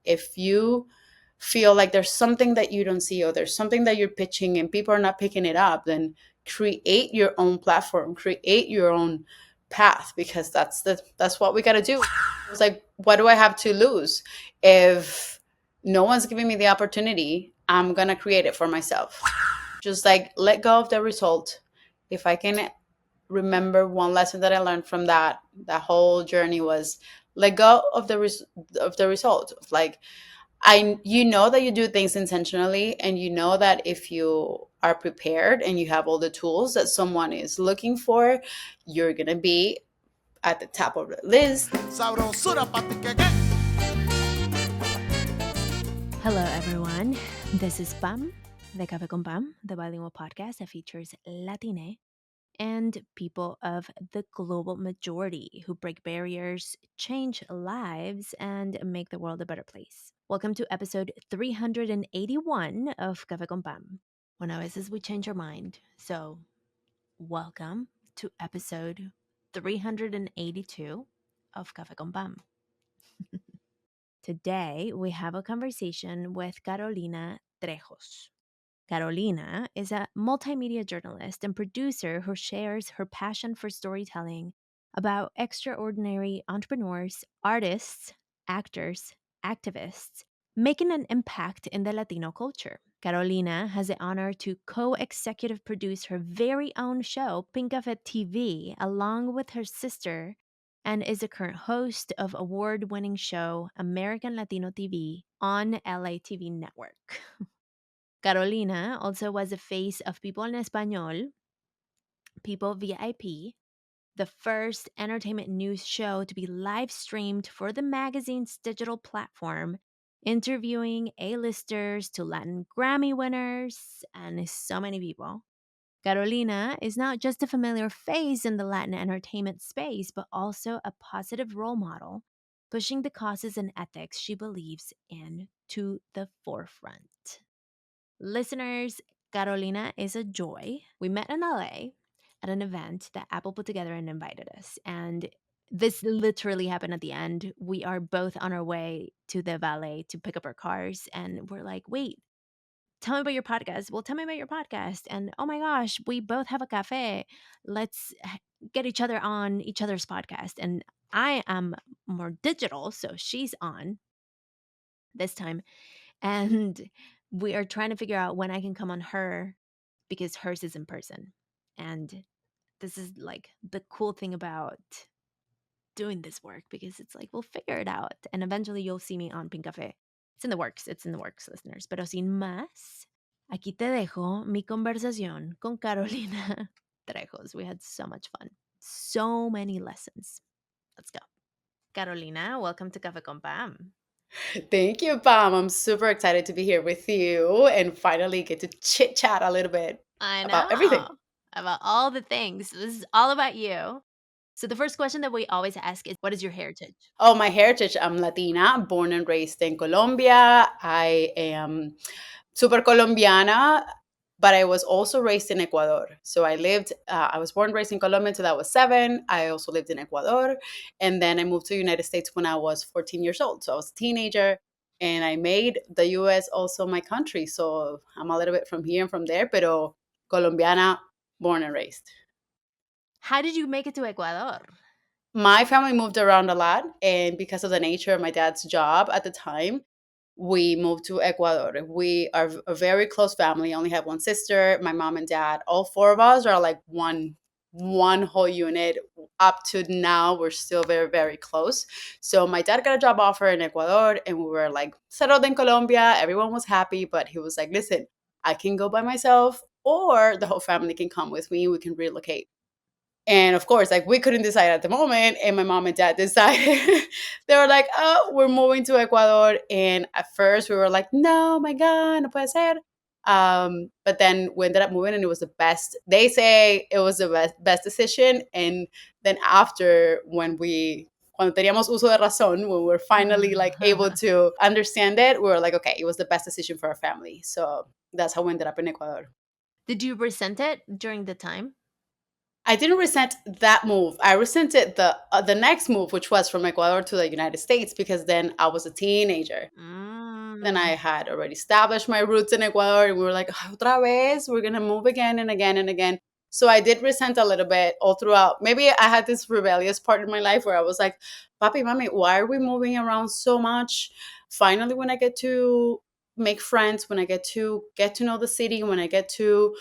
if you feel like there's something that you don't see, or there's something that you're pitching and people are not picking it up, then create your own platform, create your own path, because that's what we got to do. It's like, what do I have to lose? If no one's giving me the opportunity, I'm going to create it for myself. Just like let go of the result. If I can remember one lesson that I learned from that whole journey was let go of of the result. Like, you know that you do things intentionally, and you know that if you are prepared and you have all the tools that someone is looking for, you're gonna be at the top of the list. Hello, everyone. This is Pam, the Café con Pam, the bilingual podcast that features Latine and people of the global majority who break barriers, change lives, and make the world a better place. Welcome to episode 381 of Café con Pam. Una veces we change our mind. So, welcome to episode 382 of Café con Pam. Today, we have a conversation with Carolina Trejos. Carolina is a multimedia journalist and producer who shares her passion for storytelling about extraordinary entrepreneurs, artists, actors, activists, making an impact in the Latino culture. Carolina has the honor to co-executive produce her very own show, Pinkafe TV, along with her sister, and is the current host of award-winning show American Latino TV on LA TV Network. Carolina also was the face of People en Español, People VIP, the first entertainment news show to be live streamed for the magazine's digital platform, interviewing A-listers to Latin Grammy winners and so many people. Carolina is not just a familiar face in the Latin entertainment space, but also a positive role model, pushing the causes and ethics she believes in to the forefront. Listeners, Carolina is a joy. We met in LA at an event that Apple put together and invited us. And this literally happened at the end. We are both on our way to the valet to pick up our cars. And we're like, wait, tell me about your podcast. Well, tell me about your podcast. And oh my gosh, we both have a cafe. Let's get each other on each other's podcast. And I am more digital, so she's on this time. And we are trying to figure out when I can come on her because hers is in person. And this is like the cool thing about doing this work, because it's like we'll figure it out and eventually you'll see me on Pinkafe. It's in the works, listeners. Pero sin más, aquí te dejo mi conversación con Carolina Trejos. We had so much fun, so many lessons. Let's go. Carolina, welcome to Café con Pam. Thank you, Pam. I'm super excited to be here with you and finally get to chit chat a little bit I about everything. know about all the things. This is all about you. So the first question that we always ask is, what is your heritage? Oh, my heritage, I'm Latina, born and raised in Colombia. I am super Colombiana, but I was also raised in Ecuador. So I was born and raised in Colombia until I was 7. I also lived in Ecuador. And then I moved to the United States when I was 14 years old. So I was a teenager, and I made the US also my country. So I'm a little bit from here and from there, pero Colombiana, born and raised. How did you make it to Ecuador? My family moved around a lot, and because of the nature of my dad's job at the time, we moved to Ecuador. We are a very close family. I only have one sister, my mom and dad. All four of us are like one whole unit. Up to now, we're still very, very close. So my dad got a job offer in Ecuador, and we were like settled in Colombia. Everyone was happy, but he was like, listen, I can go by myself, or the whole family can come with me. We can relocate. And of course, like we couldn't decide at the moment. And my mom and dad decided. They were like, oh, we're moving to Ecuador. And at first we were like, no, my God, no puede ser. But then we ended up moving, and it was the best. They say it was the best decision. And then after, cuando teníamos uso de razón, when we were finally like able to understand it, we were like, okay, it was the best decision for our family. So that's how we ended up in Ecuador. Did you resent it during the time? I didn't resent that move. I resented the next move, which was from Ecuador to the United States, because then I was a teenager. Then I Mm. had already established my roots in Ecuador, and we were like, "Ah, otra vez, we're gonna move again and again and again." So I did resent a little bit all throughout. Maybe I had this rebellious part in my life where I was like, "Papi, mami, why are we moving around so much? Finally, when I get to make friends, when I get to know the city, when I get to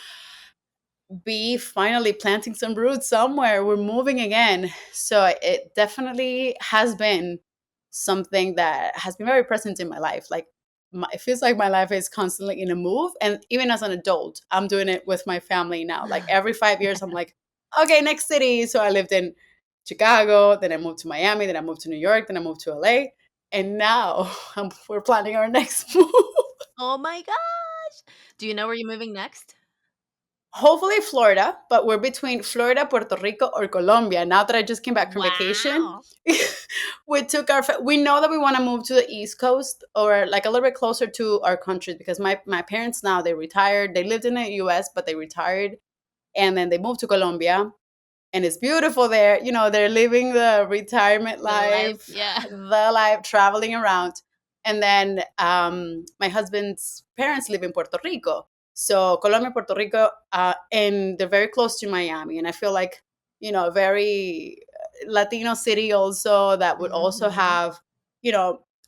be finally planting some roots somewhere. We're moving again." So it definitely has been something that has been very present in my life. Like, it feels like my life is constantly in a move. And even as an adult, I'm doing it with my family now. Like every 5 years, I'm like, okay, next city. So I lived in Chicago, then I moved to Miami, then I moved to New York, then I moved to LA. And now we're planning our next move. Oh my gosh. Do you know where you're moving next? Hopefully Florida, but we're between Florida, Puerto Rico, or Colombia. Now that I just came back from vacation, Wow. we know that we want to move to the East Coast or like a little bit closer to our countries because my parents now they retired. They lived in the US, but they retired and then they moved to Colombia and it's beautiful there. They're living the retirement The life, life, yeah. the life traveling around. And then my husband's parents live in Puerto Rico. So Colombia, Puerto Rico, and they're very close to Miami. And I feel like, a very Latino city also that would also Mhm. have,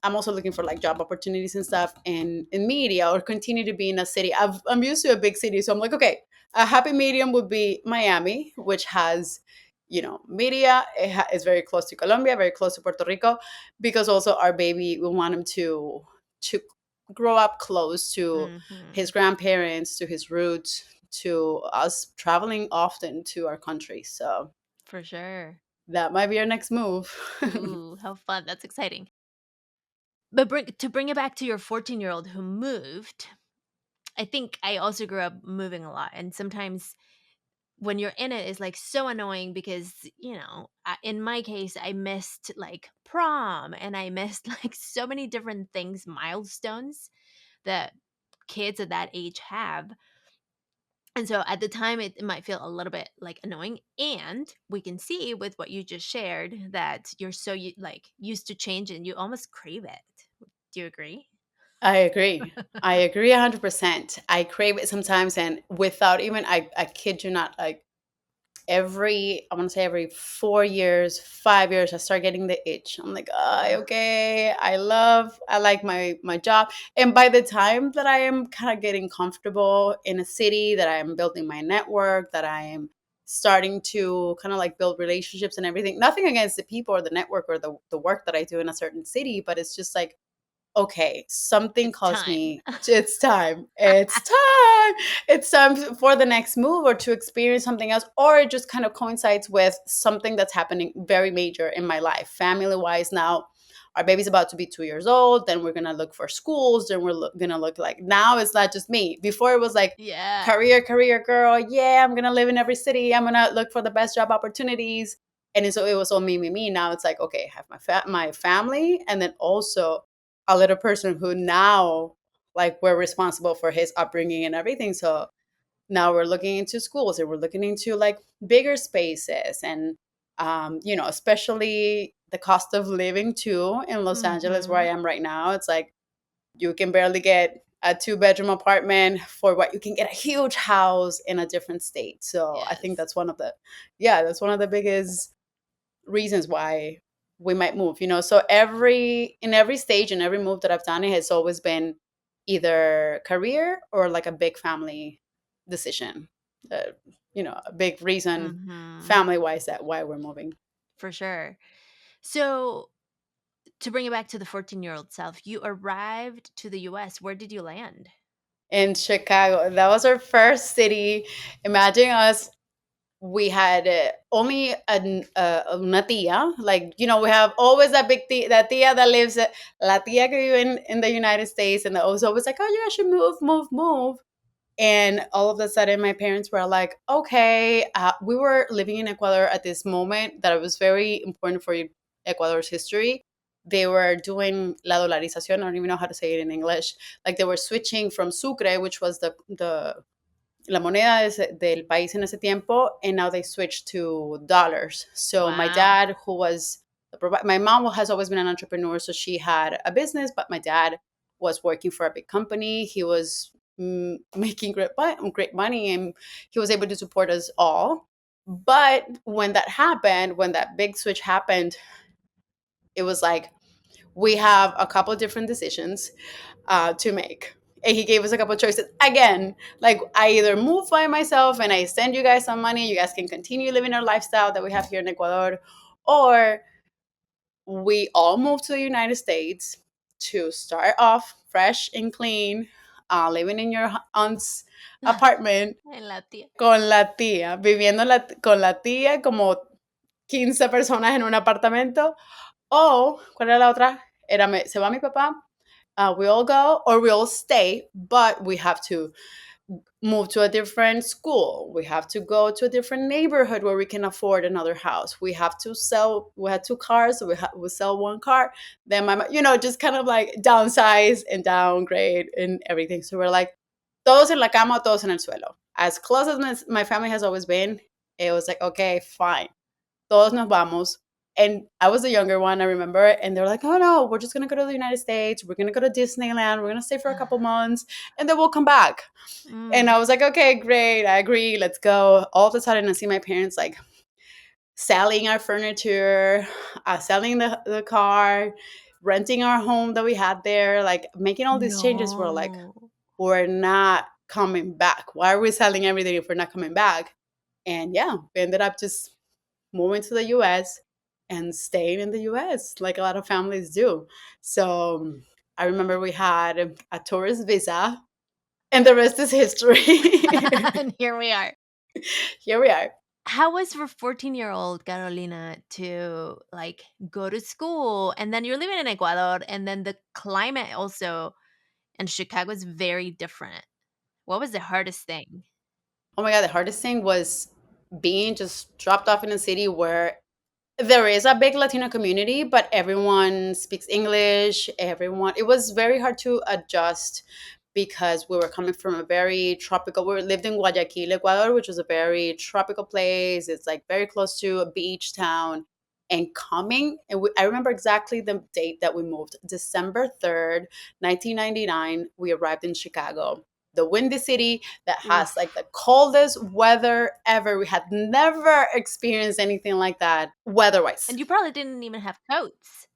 I'm also looking for like job opportunities and stuff in media or continue to be in a city. I'm used to a big city. So I'm like, okay, a happy medium would be Miami, which has, media. It's very close to Colombia, very close to Puerto Rico, because also our baby, we want him to grow up close to his Mhm. grandparents, to his roots, to us traveling often to our country. So For sure. that might be our next move. Ooh, how fun. That's exciting. But bring it back to your 14-year-old who moved. I think I also grew up moving a lot, and sometimes when you're in it is like so annoying because in my case I missed like prom and I missed like so many different things, milestones that kids at that age have. And so at the time it might feel a little bit like annoying, and we can see with what you just shared that you're so like used to change and you almost crave it. Do you agree? I agree. I agree 100%. I crave it sometimes, and without even, I kid you not, like I want to say every 4 years, 5 years, I start getting the itch. I'm like, okay, I like my job. And by the time that I am kind of getting comfortable in a city, that I am building my network, that I am starting to kind of like build relationships and everything, nothing against the people or the network or the work that I do in a certain city, but it's just like, okay, something It's calls time. me. It's time. It's time. It's time for the next move or to experience something else, or it just kind of coincides with something that's happening very major in my life, family wise. Now, our baby's about to be 2 years old. Then we're gonna look for schools. Then we're gonna look like now it's not just me. Before it was like Yeah. career girl. Yeah, I'm gonna live in every city. I'm gonna look for the best job opportunities. And so it was all me, me, me. Now it's like, okay, I have my family, and then also a little person who now, like, we're responsible for his upbringing and everything. So now we're looking into schools and we're looking into like bigger spaces and especially the cost of living too in Los Angeles where I Mhm. am right now. It's like you can barely get a two-bedroom apartment for what you can get a huge house in a different state. So I think Yes. that's one of the biggest reasons why we might move. So every stage and every move that I've done, it has always been either career or like a big family decision. uh, a big reason Mhm. family wise that why we're moving. For sure. So, to bring it back to the 14-year-old self, you arrived to the US. Where did you land? In Chicago, that was our first city. Imagine us, we had only una tia. Like, we have always that big tia, that tia that lives, la tia que vive in the United States, and that was always like, oh, you guys should move. And all of a sudden, my parents were like, okay, we were living in Ecuador at this moment that it was very important for Ecuador's history. They were doing la dolarización. I don't even know how to say it in English. Like they were switching from sucre, which was the la moneda del país en ese tiempo, and now they switched to dollars. So my Wow. dad, who was my mom has always been an entrepreneur, so she had a business, but my dad was working for a big company. He was making great money, and he was able to support us all. But when that happened, when that big switch happened, it was like we have a couple of different decisions to make. And he gave us a couple of choices. Again, like I either move by myself and I send you guys some money, you guys can continue living our lifestyle that we have here in Ecuador, or we all move to the United States to start off fresh and clean, living in your aunt's apartment En la tía. con la tía, viviendo con la tía como 15 personas en un apartamento. O, ¿cuál era la otra? Era, se va mi papá, we all go or we all stay, but we have to move to a different school. We have to go to a different neighborhood where we can afford another house. We have to sell. We had two cars, so we sell one car. Then just kind of like downsize and downgrade and everything. So we're like, todos en la cama, todos en el suelo. As close as my family has always been, it was like, okay, fine, todos nos vamos. And I was the younger one, I remember. And they're like, oh no, we're just going to go to the United States. We're going to go to Disneyland. We're going to stay for a couple months and then we'll come back. And I was like, okay, great. I agree. Let's go. All of a sudden, I see my parents like selling our furniture, selling the car, renting our home that we had there, like making all these changes. We're like, No. we're not coming back. Why are we selling everything if we're not coming back? And yeah, we ended up just moving to the US and staying in the US like a lot of families do. So I remember we had a tourist visa, and the rest is history. And here we are. Here we are. How was for 14-year-old Carolina to like go to school and then you're living in Ecuador and then the climate also in Chicago is very different. What was the hardest thing? Oh my God, the hardest thing was being just dropped off in a city where there is a big Latino community, but everyone speaks English. It was very hard to adjust because we were coming from a very tropical, we lived in Guayaquil, Ecuador, which was a very tropical place. It's like very close to a beach town. And I remember exactly the date that we moved, December 3rd, 1999. We arrived in Chicago, the windy city that has like Oof. the coldest weather ever. We had never experienced anything like that weather-wise. And you probably didn't even have coats.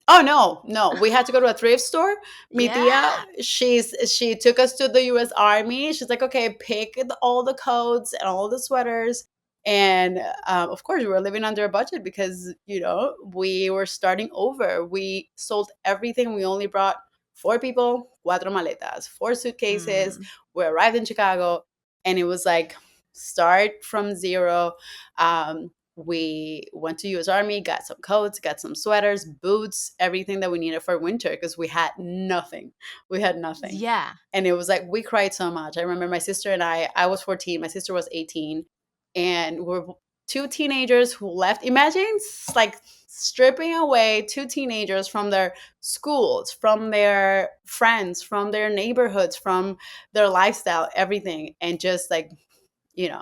Oh no, no. We had to go to a thrift store. Mi tia, Yeah. she took us to the US Army. She's like, okay, pick all the coats and all the sweaters. And of course, we were living under a budget because, we were starting over. We sold everything. We only brought four people, cuatro maletas, four suitcases. Mm. We arrived in Chicago, and it was like start from zero. We went to US Army, got some coats, got some sweaters, boots, everything that we needed for winter because we had nothing. We had nothing. Yeah. And it was like we cried so much. I remember my sister and I was 14, my sister was 18, and we're two teenagers who left. Imagine like stripping away two teenagers from their schools, from their friends, from their neighborhoods, from their lifestyle, everything, and just like, you know,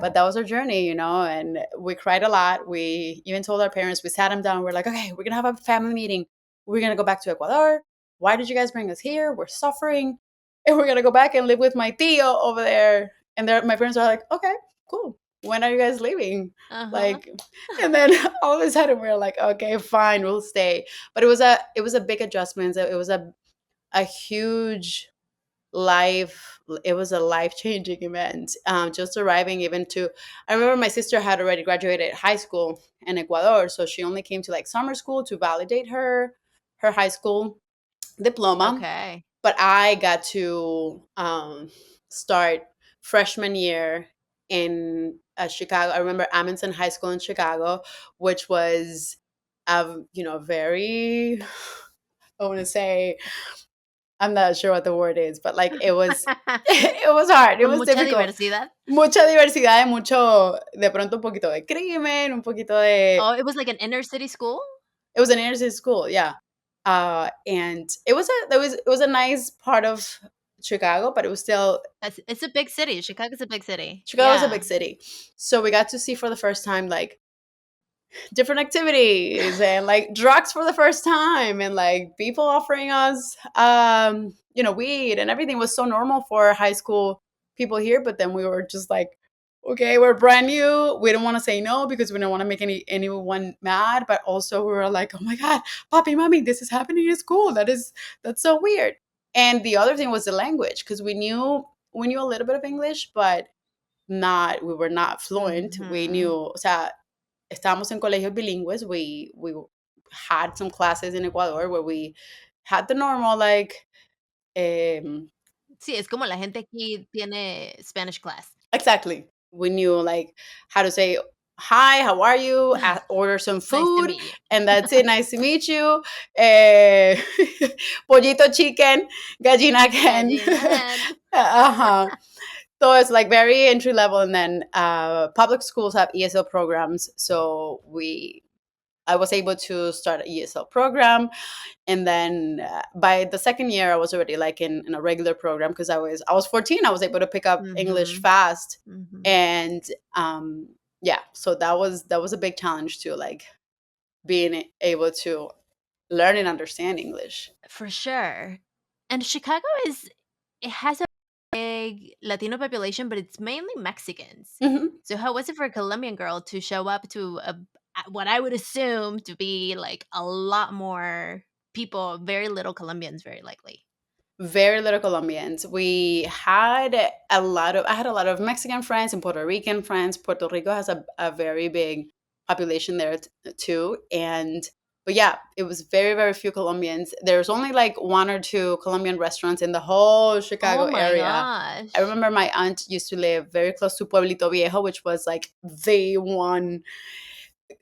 but that was our journey, and we cried a lot. We even told our parents, we sat them down. We're like, okay, we're going to have a family meeting. We're going to go back to Ecuador. Why did you guys bring us here? We're suffering. And we're going to go back and live with my tío over there. And my parents are like, okay, cool. When are you guys leaving? Uh-huh. Like, and then all of a sudden we're like, okay, fine, we'll stay. But it was a big adjustment. It was a huge it was a life-changing event, just arriving even to I remember my sister had already graduated high school in Ecuador, so she only came to like summer school to validate her high school diploma. Okay. But I got to start freshman year in Chicago. I remember Amundsen High School in Chicago, which was very, I want to say, I'm not sure what the word is, but like it was it was hard, it Con was mucha difficult. diversidad. Mucha diversidad, mucho, de pronto un poquito de crimen, un poquito de Oh, it was like an inner city school? it was an inner city school, yeah. And it was a nice part of Chicago, but it was still It's a big city. Chicago's a big city. Chicago's a Yeah. big city. So we got to see for the first time like different activities and like drugs for the first time, and like people offering us weed, and everything was so normal for high school people here. But then we were just like, okay, we're brand new, we don't want to say no because we don't want to make anyone mad, but also we were like, oh my god, papi, mommy, this is happening in school, that's so weird. And the other thing was the language, because we knew a little bit of English, but not we were not fluent. We knew, Mhm. o sea, estábamos en colegios bilingües. We had some classes in Ecuador where we had the normal like Sí, es como la gente aquí tiene Spanish class. exactly. We knew like how to say hi, how are you, order some Nice to food, meet you. and that's it. Nice to meet you. Eh, pollito chicken, gallina can. Gallina head. Uh-huh. So it's like very entry level, and then public schools have ESL programs. So I was able to start an ESL program, and then by the second year, I was already like in a regular program because I was 14. I was able to pick up English Mhm. fast, Mhm. and yeah, so that was a big challenge too, like being able to learn and understand English. For sure. And Chicago it has a big Latino population, but it's mainly Mexicans. Hmm. So how was it for a Colombian girl to show up to what I would assume to be like a lot more people, very little Colombians, very likely. Very little Colombians. I had a lot of Mexican friends and Puerto Rican friends. Puerto Rico has a very big population there too. But yeah, it was very, very few Colombians. There's only like one or two Colombian restaurants in the whole Oh Chicago my area. I gosh. remember my aunt used to live very close to Pueblito Viejo, which was like the one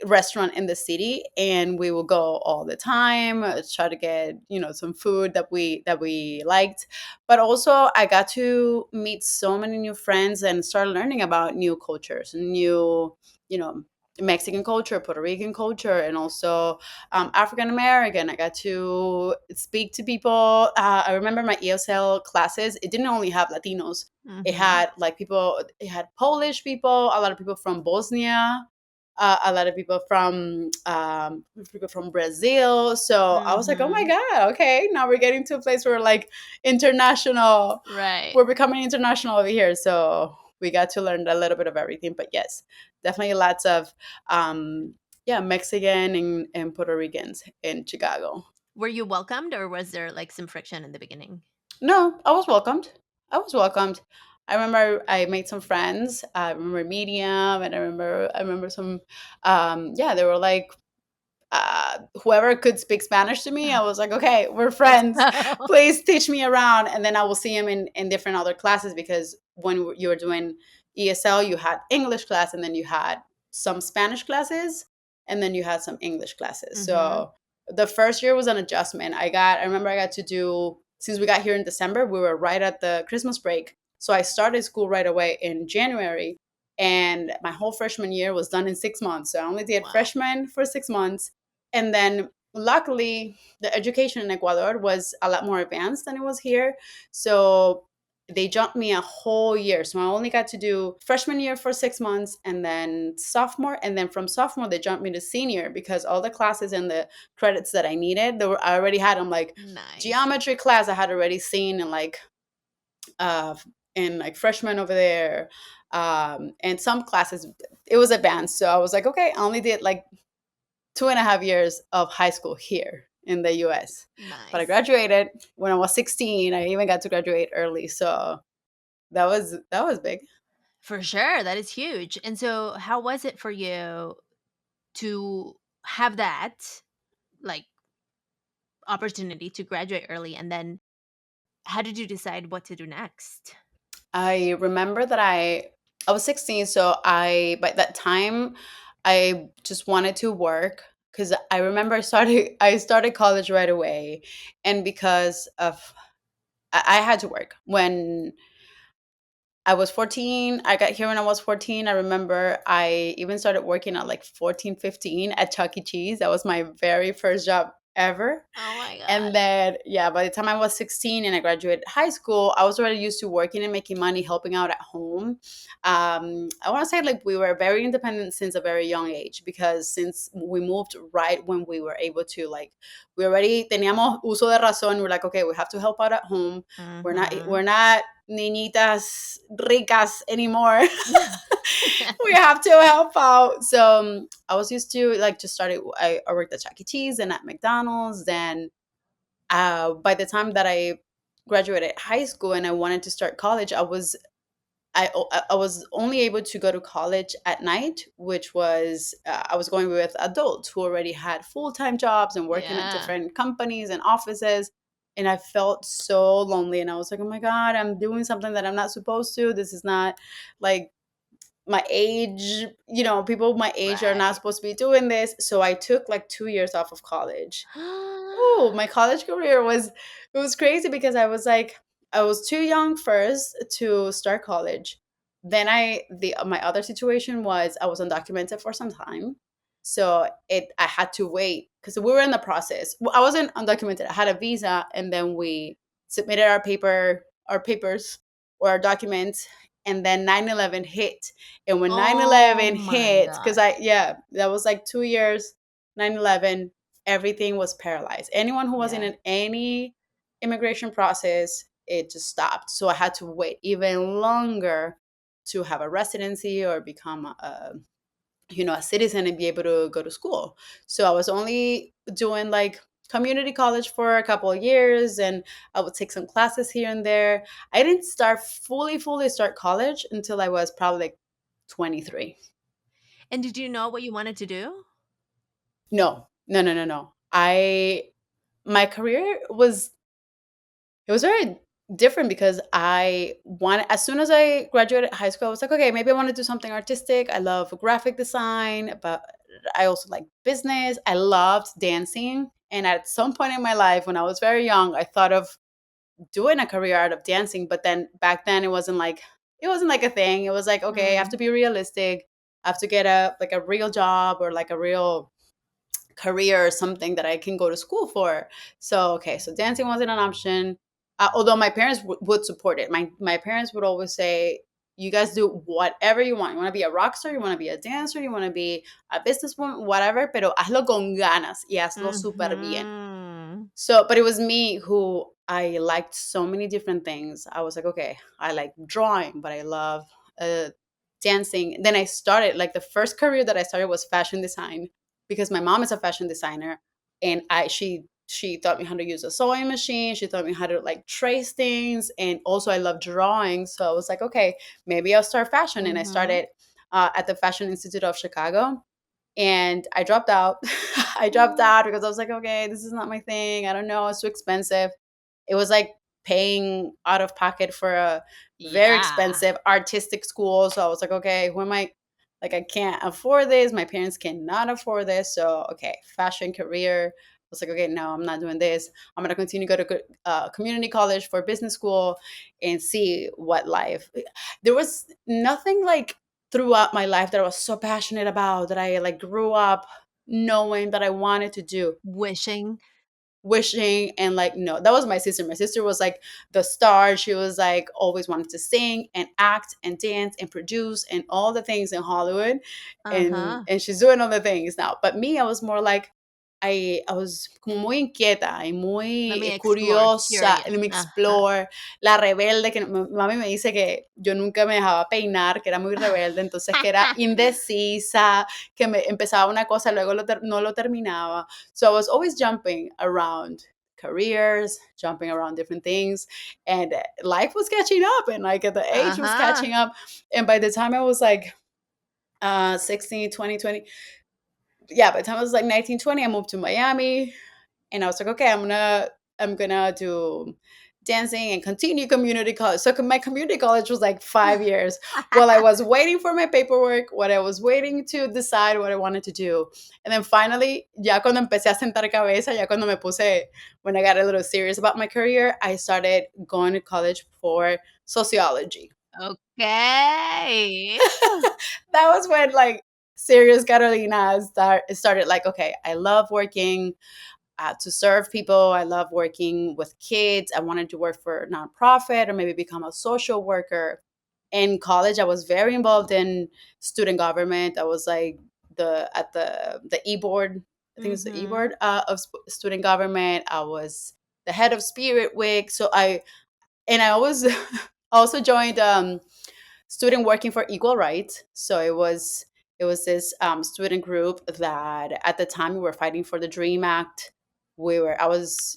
restaurant in the city, and we will go all the time, try to get some food that we liked. But also I got to meet so many new friends and start learning about new cultures, new you know Mexican culture, Puerto Rican culture, and also African American. I got to speak to people. I remember my ESL classes, it didn't only have Latinos. It Mhm. had like people, it had Polish people, a lot of people from Bosnia, a lot of people from Brazil. So I was like, oh my Mhm. god, okay, now we're getting to a place where like international, Right. we're becoming international over here. So we got to learn a little bit of everything. But yes, definitely lots of yeah, Mexican and Puerto Ricans in Chicago. Were you welcomed or was there like some friction in the beginning? No, I was welcomed. I was welcomed. I remember I made some friends. I remember Medium, and I remember some. Yeah, they were like whoever could speak Spanish to me. I was like, okay, we're Let's friends. go. Please teach me around, and then I will see him in different other classes, because when you were doing ESL, you had English class, and then you had some Spanish classes, and then you had some English classes. Mhm. So the first year was an adjustment. I remember I got to do, since we got here in December, we were right at the Christmas break. So I started school right away in January, and my whole freshman year was done in 6 months. So I only did Wow. freshman for 6 months, and then luckily the education in Ecuador was a lot more advanced than it was here. So they jumped me a whole year. So I only got to do freshman year for 6 months, and then sophomore. And then from sophomore, they jumped me to senior, because all the classes and the credits that I needed, I already had them. Like Nice. geometry class, I had already seen uh, in like freshman over there. And some classes, it was advanced. So I was like, okay, I only did like 2.5 years of high school here in the US. But I Nice. graduated when I was 16. I even got to graduate early. So that was big. For sure, that is huge. And so how was it for you to have that like opportunity to graduate early and then how did you decide what to do next? I remember that I was 16, so by that time I just wanted to work, cuz I remember I started college right away, and because of I had to work when I was 14. I got here when I was 14. I remember I even started working at like 14, 15 at Chuck E. Cheese. That was my very first job ever. Oh my And gosh. then, yeah, by the time I was 16 and I graduated high school, I was already used to working and making money, helping out at home. I want to say like we were very independent since a very young age, because since we moved right when we were able to, like, we already teníamos uso de razón. We're like, okay, we have to help out at home. We're Mhm. not niñitas ricas anymore. We have to help out. So I was used to like just started. I worked at Chuck E. Cheese and at McDonald's. Then by the time that I graduated high school and I wanted to start college, I was only able to go to college at night, which was I was going with adults who already had full time jobs and working at Yeah. different companies and offices. And I felt so lonely, and I was like, "Oh my god, I'm doing something that I'm not supposed to. This is not like my age. People my age are not Right. supposed to be doing this." So I took like 2 years off of college. Oh, my college career was it was crazy because I was too young first to start college. Then my other situation was I was undocumented for some time. So I had to wait because we were in the process. Well, I wasn't undocumented. I had a visa, and then we submitted our papers or our documents, and then 9/11 hit. And when nine Oh eleven my hit, because god. that was like 2 years, 9/11, everything was paralyzed. Anyone who wasn't Yeah. in any immigration process, it just stopped. So I had to wait even longer to have a residency or become a citizen and be able to go to school. So I was only doing like community college for a couple of years, and I would take some classes here and there. I didn't start fully start college until I was probably like 23. And did you know what you wanted to do? No, no, no, no, no. I My career was it was very different because I wanted as soon as I graduated high school, I was like, okay, maybe I want to do something artistic. I love graphic design, but I also like business. I loved dancing. And at some point in my life, when I was very young, I thought of doing a career out of dancing. But then back then it wasn't like a thing. It was like, okay, I have Mm. to be realistic. I have to get a real job or like a real career or something that I can go to school for. So okay, so dancing wasn't an option. Although my parents would support it. My parents would always say, "You guys do whatever you want. You want to be a rock star, you want to be a dancer, you want to be a businesswoman, whatever. Pero hazlo con ganas y hazlo súper bien." Mhm. So, but it was me who I liked so many different things. I was like, okay, I like drawing, but I love uh, dancing. Then I started, like, the first career that I started was fashion design because my mom is a fashion designer, and she taught me how to use a sewing machine. She taught me how to like trace things, and also I love drawing. So I was like, okay, maybe I'll start fashion, and I Mhm. started at the Fashion Institute of Chicago, and I dropped out. I dropped Mm. out because I was like, okay, this is not my thing. I don't know, it's too expensive. It was like paying out of pocket for a very Yeah. expensive artistic school. So I was like, okay, who am I? Like, I can't afford this. My parents cannot afford this. So, okay, fashion career. I was like, okay, no, I'm not doing this. I'm going to continue to go to community college for business school and see what life. There was nothing like throughout my life that I was so passionate about that I like grew up knowing that I wanted to do, Wishing. wishing. And like, no, that was my sister. My sister was like the star. She was like always wanted to sing and act and dance and produce and all the things in Hollywood, and Uh-huh. she's doing all the things now. But me, I was more like, I was como muy inquieta y Let muy me explore. curiosa, Curious. let me Uh-huh. explore, la rebelde, que mami me dice que yo nunca me dejaba peinar, que era muy rebelde, entonces que era indecisa, que me empezaba una cosa, luego no lo terminaba. So I was always jumping around careers, jumping around different things, and life was catching up, and like the age was Uh-huh. catching up. And by the time I was like 16, 20, 20, yeah, by the time I was like 19, 20, I moved to Miami, and I was like, okay, I'm gonna do dancing and continue community college. So my community college was like 5 years while I was waiting for my paperwork, while I was waiting to decide what I wanted to do. And then finally, ya cuando empecé a sentar cabeza, ya cuando when I got a little serious about my career, I started going to college for sociology. Okay. That was when like serious Carolina started like, okay, I love working. to serve people. I love working with kids. I wanted to work for a nonprofit or maybe become a social worker. In college, I was very involved in student government. I was like the e board. I think it's the e Mm-hmm. board of student government. I was the head of Spirit Week. I always also joined student working for equal rights. So it was this student group that at the time we were fighting for the Dream Act. I was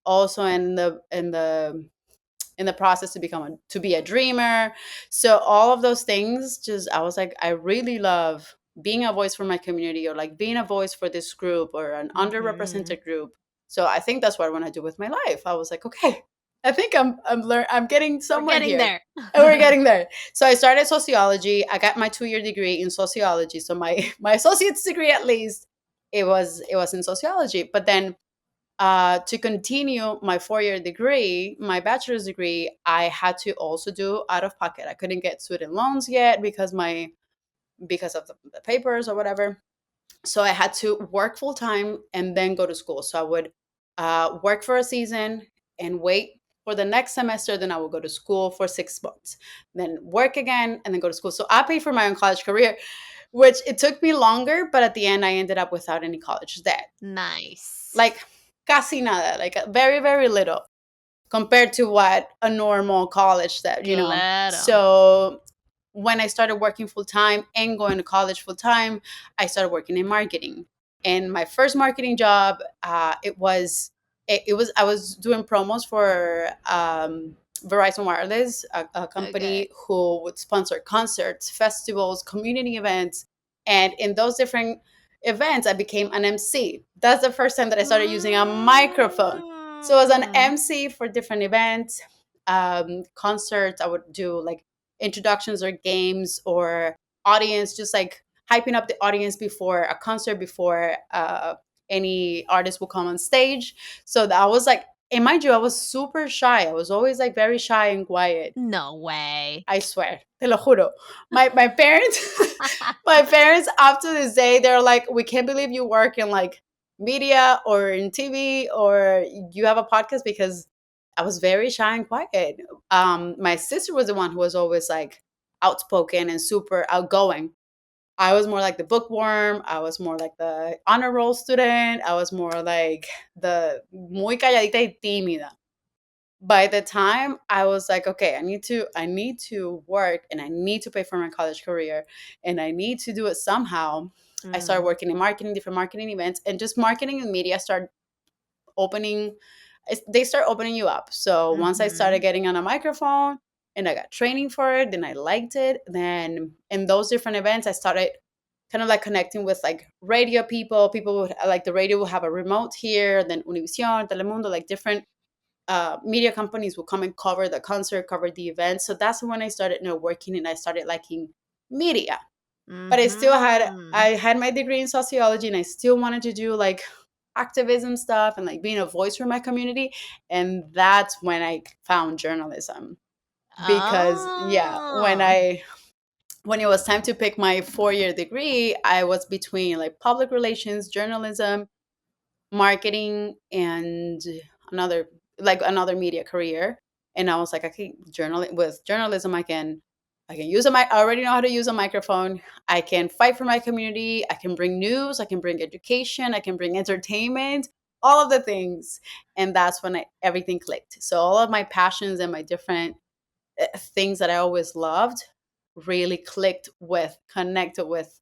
also in the process to be a dreamer. So all of those things, just I was like, I really love being a voice for my community, or like being a voice for this group or an Mm-hmm. underrepresented group. So I think that's what I want to do with my life. I was like, okay, I think I'm getting We're somewhere getting here. there. And we're getting there. So I started sociology. I got my 2-year degree in sociology. So my my associate's degree, at least, it was in sociology. But then to continue my 4-year degree, my bachelor's degree, I had to also do out of pocket. I couldn't get student loans yet because of the papers or whatever. So I had to work full time and then go to school. So I would work for a season and wait for the next semester. Then I would go to school for 6 months, then work again, and then go to school. So I paid for my own college career, which it took me longer, but at the end I ended up without any college debt. Nice. Like casi nada, like very, very little compared to what a normal college that. Claro. So when I started working full time and going to college full time, I started working in marketing. And my first marketing job, it was I was doing promos for Verizon Wireless, a Okay. company who would sponsor concerts, festivals, community events, and in those different events, I became an MC. That's the first time that I started using a microphone. So as an Mm. MC for different events, concerts, I would do like introductions or games or audience, just like hyping up the audience before a concert, before any artist will come on stage. So that was like, and mind you, I was super shy. I was always like very shy and quiet. No way. I swear, te lo juro. My parents, my parents up to this day, they're like, we can't believe you work in like media or in TV or you have a podcast, because I was very shy and quiet. My sister was the one who was always like outspoken and super outgoing. I was more like the bookworm. I was more like the honor roll student. I was more like the muy calladita y tímida. By the time I was like, okay, I need to work and I need to pay for my college career and I need to do it somehow. I started Mm. working in marketing, different marketing events, and just marketing and media start opening they start opening you up. So once I started Mhm. getting on a microphone and I got training for it, then I liked it. Then in those different events, I started kind of like connecting with like radio people. People would like the radio will have a remote here, then Univision, Telemundo, like different media companies will come and cover the concert, cover the event. So that's when I started working and I started liking media. But I Mhm. had my degree in sociology and I still wanted to do like activism stuff and like being a voice for my community. And that's when I found journalism. Because yeah, Oh. when it was time to pick my 4-year degree, I was between like public relations, journalism, marketing, and another another media career. And I was like, okay, journalism, I can use a mic. I already know how to use a microphone. I can fight for my community. I can bring news. I can bring education. I can bring entertainment. All of the things, and that's when everything clicked. So all of my passions and my different things that I always loved really connected with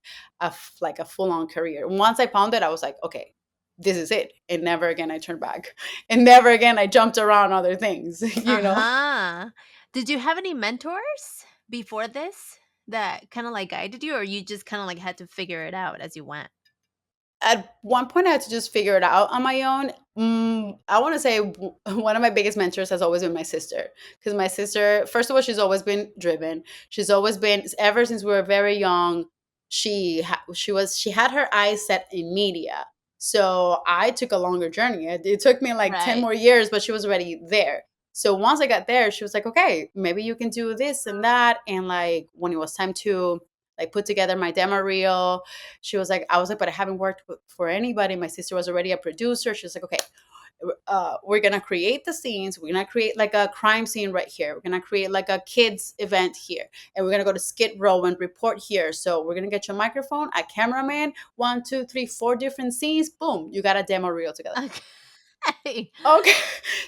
like a full on career. Once I found it, I was like, okay, this is it. And never again I turned back. And never again I jumped around other things, you know? Uh-huh. Did you have any mentors before this that kinda, like, guided you, or you just kinda, like, had to figure it out as you went? At one point I had to just figure it out on my own. I want to say one of my biggest mentors has always been my sister, because my sister, first of all, she's always been driven. She's always been, ever since we were very young. She had her eyes set in media. So I took a longer journey. It took me like 10 Right. more years, but she was already there. So once I got there, she was like, okay, maybe you can do this and that. And like when it was time to like put together my demo reel. She was like, I was like, but I haven't worked for anybody. My sister was already a producer. She was like, okay, we're gonna create the scenes. We're gonna create like a crime scene right here. We're gonna create like a kids event here, and we're gonna go to Skid Row and report here. So we're gonna get your microphone, a cameraman, one, two, three, four different scenes. Boom, you got a demo reel together. Okay. Okay.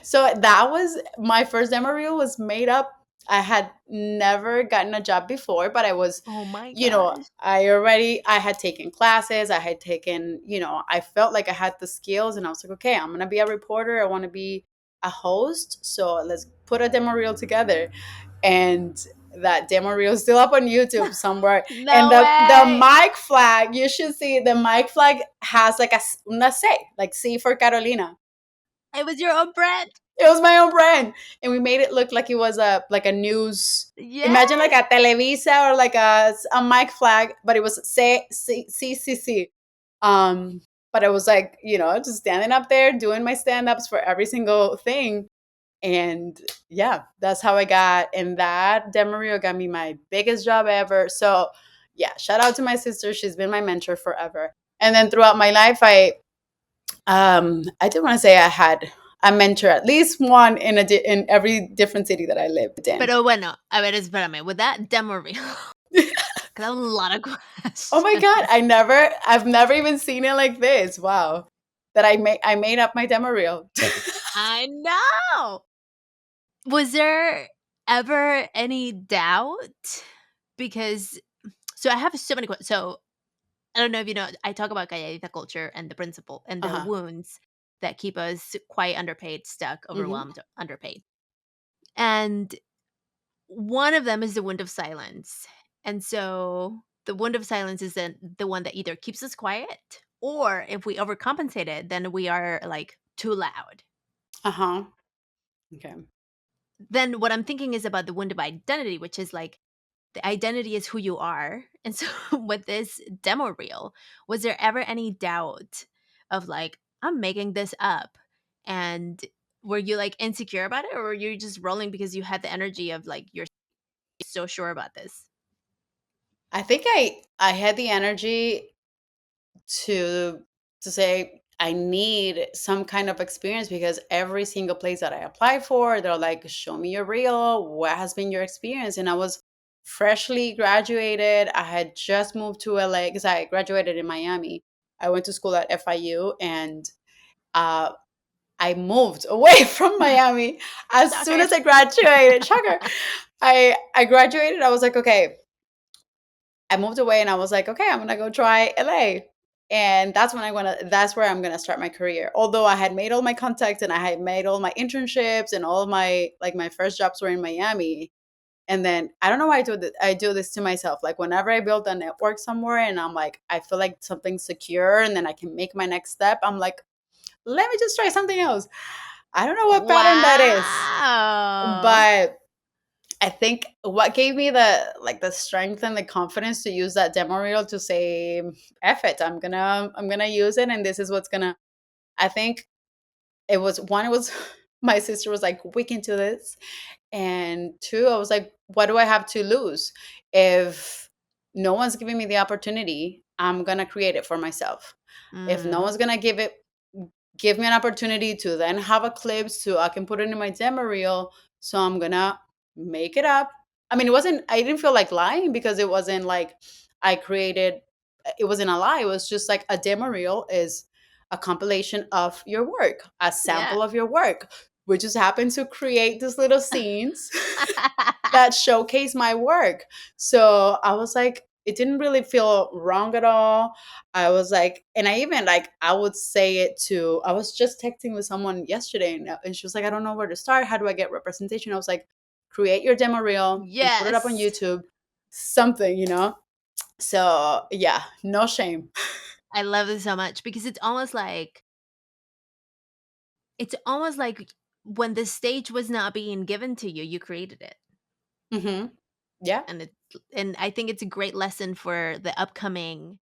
So that was my first demo reel was made up. I had never gotten a job before, but I was, Oh my you know, gosh. I had taken classes, I had taken, I felt like I had the skills and I was like, okay, I'm going to be a reporter. I want to be a host. So let's put a demo reel together. And that demo reel is still up on YouTube somewhere. And No the way. mic flag, you should see the mic flag has like una C, like C for Carolina. It was your own brand. It was my own brand, and we made it look like it was a news. Imagine like Yes. a Televisa or like a mic flag, but it was C. But it was like just standing up there doing my stand ups for every single thing, and yeah, that's how I got. And that demo reel got me my biggest job ever. So yeah, shout out to my sister. She's been my mentor forever. And then throughout my life, I did want to say I had a mentor, at least one in every different city that I lived in. Pero bueno, a ver, espérame. With that demo reel, 'cause I have a lot of Oh my god, questions. I've never even seen it like this. Wow, that I made up my demo reel. I know. Was there ever any doubt? Because so I have so many questions. So I don't know if you know, I talk about calladita culture and the principle and Uh the huh. wounds that keep us quite underpaid, stuck, Hmm. overwhelmed, underpaid. And one of them is the wound of silence. And so the wound of silence is the one that either keeps us quiet, or if we overcompensate it, then we are like too loud. Uh huh. Okay. Then what I'm thinking is about the wound of identity, which is like the identity is who you are. And so with this demo reel, was there ever any doubt of like, I'm making this up? And were you like insecure about it, or were you just rolling because you had the energy of like, you're so sure about this? I think I had the energy to say I need some kind of experience because every single place that I apply for, they're like, show me your reel. What has been your experience? And I was freshly graduated. I had just moved to LA because I graduated in Miami. I went to school at FIU and uh, I moved away from Miami as soon Shocker. as I graduated. Shocker. I graduated. I was like, okay, I moved away and I was like, okay, I'm gonna go try LA. And that's where I'm gonna start my career. Although I had made all my contacts and I had made all my internships and all of my first jobs were in Miami. And then I don't know why I do this to myself. Like whenever I build a network somewhere and I'm like, I feel like something's secure and then I can make my next step, I'm like, let me just try something else. I don't know what pattern that is, Wow. but I think what gave me the strength and the confidence to use that demo reel to say, F it, I'm gonna use it and this is what's gonna I think it was my sister was like, we can do this. And two, I was like, what do I have to lose? If no one's giving me the opportunity, I'm gonna create it for myself. If no Mm, one's gonna give me an opportunity to then have a clip so I can put it in my demo reel. So I'm gonna make it up. I mean, I didn't feel like lying because it wasn't like I created, it wasn't a lie. It was just like a demo reel is a compilation of your work, a yeah. sample of your work. We just happened to create these little scenes that showcase my work. So I was like, it didn't really feel wrong at all. I was like, and I even like, I would say it to, I was just texting with someone yesterday and she was like, I don't know where to start. How do I get representation? I was like, create your demo reel and put it up on Yes. YouTube, something. So yeah, no shame. I love this so much because it's almost like when the stage was not being given to you, you created it. Hmm. Yeah. And I think it's a great lesson for the upcoming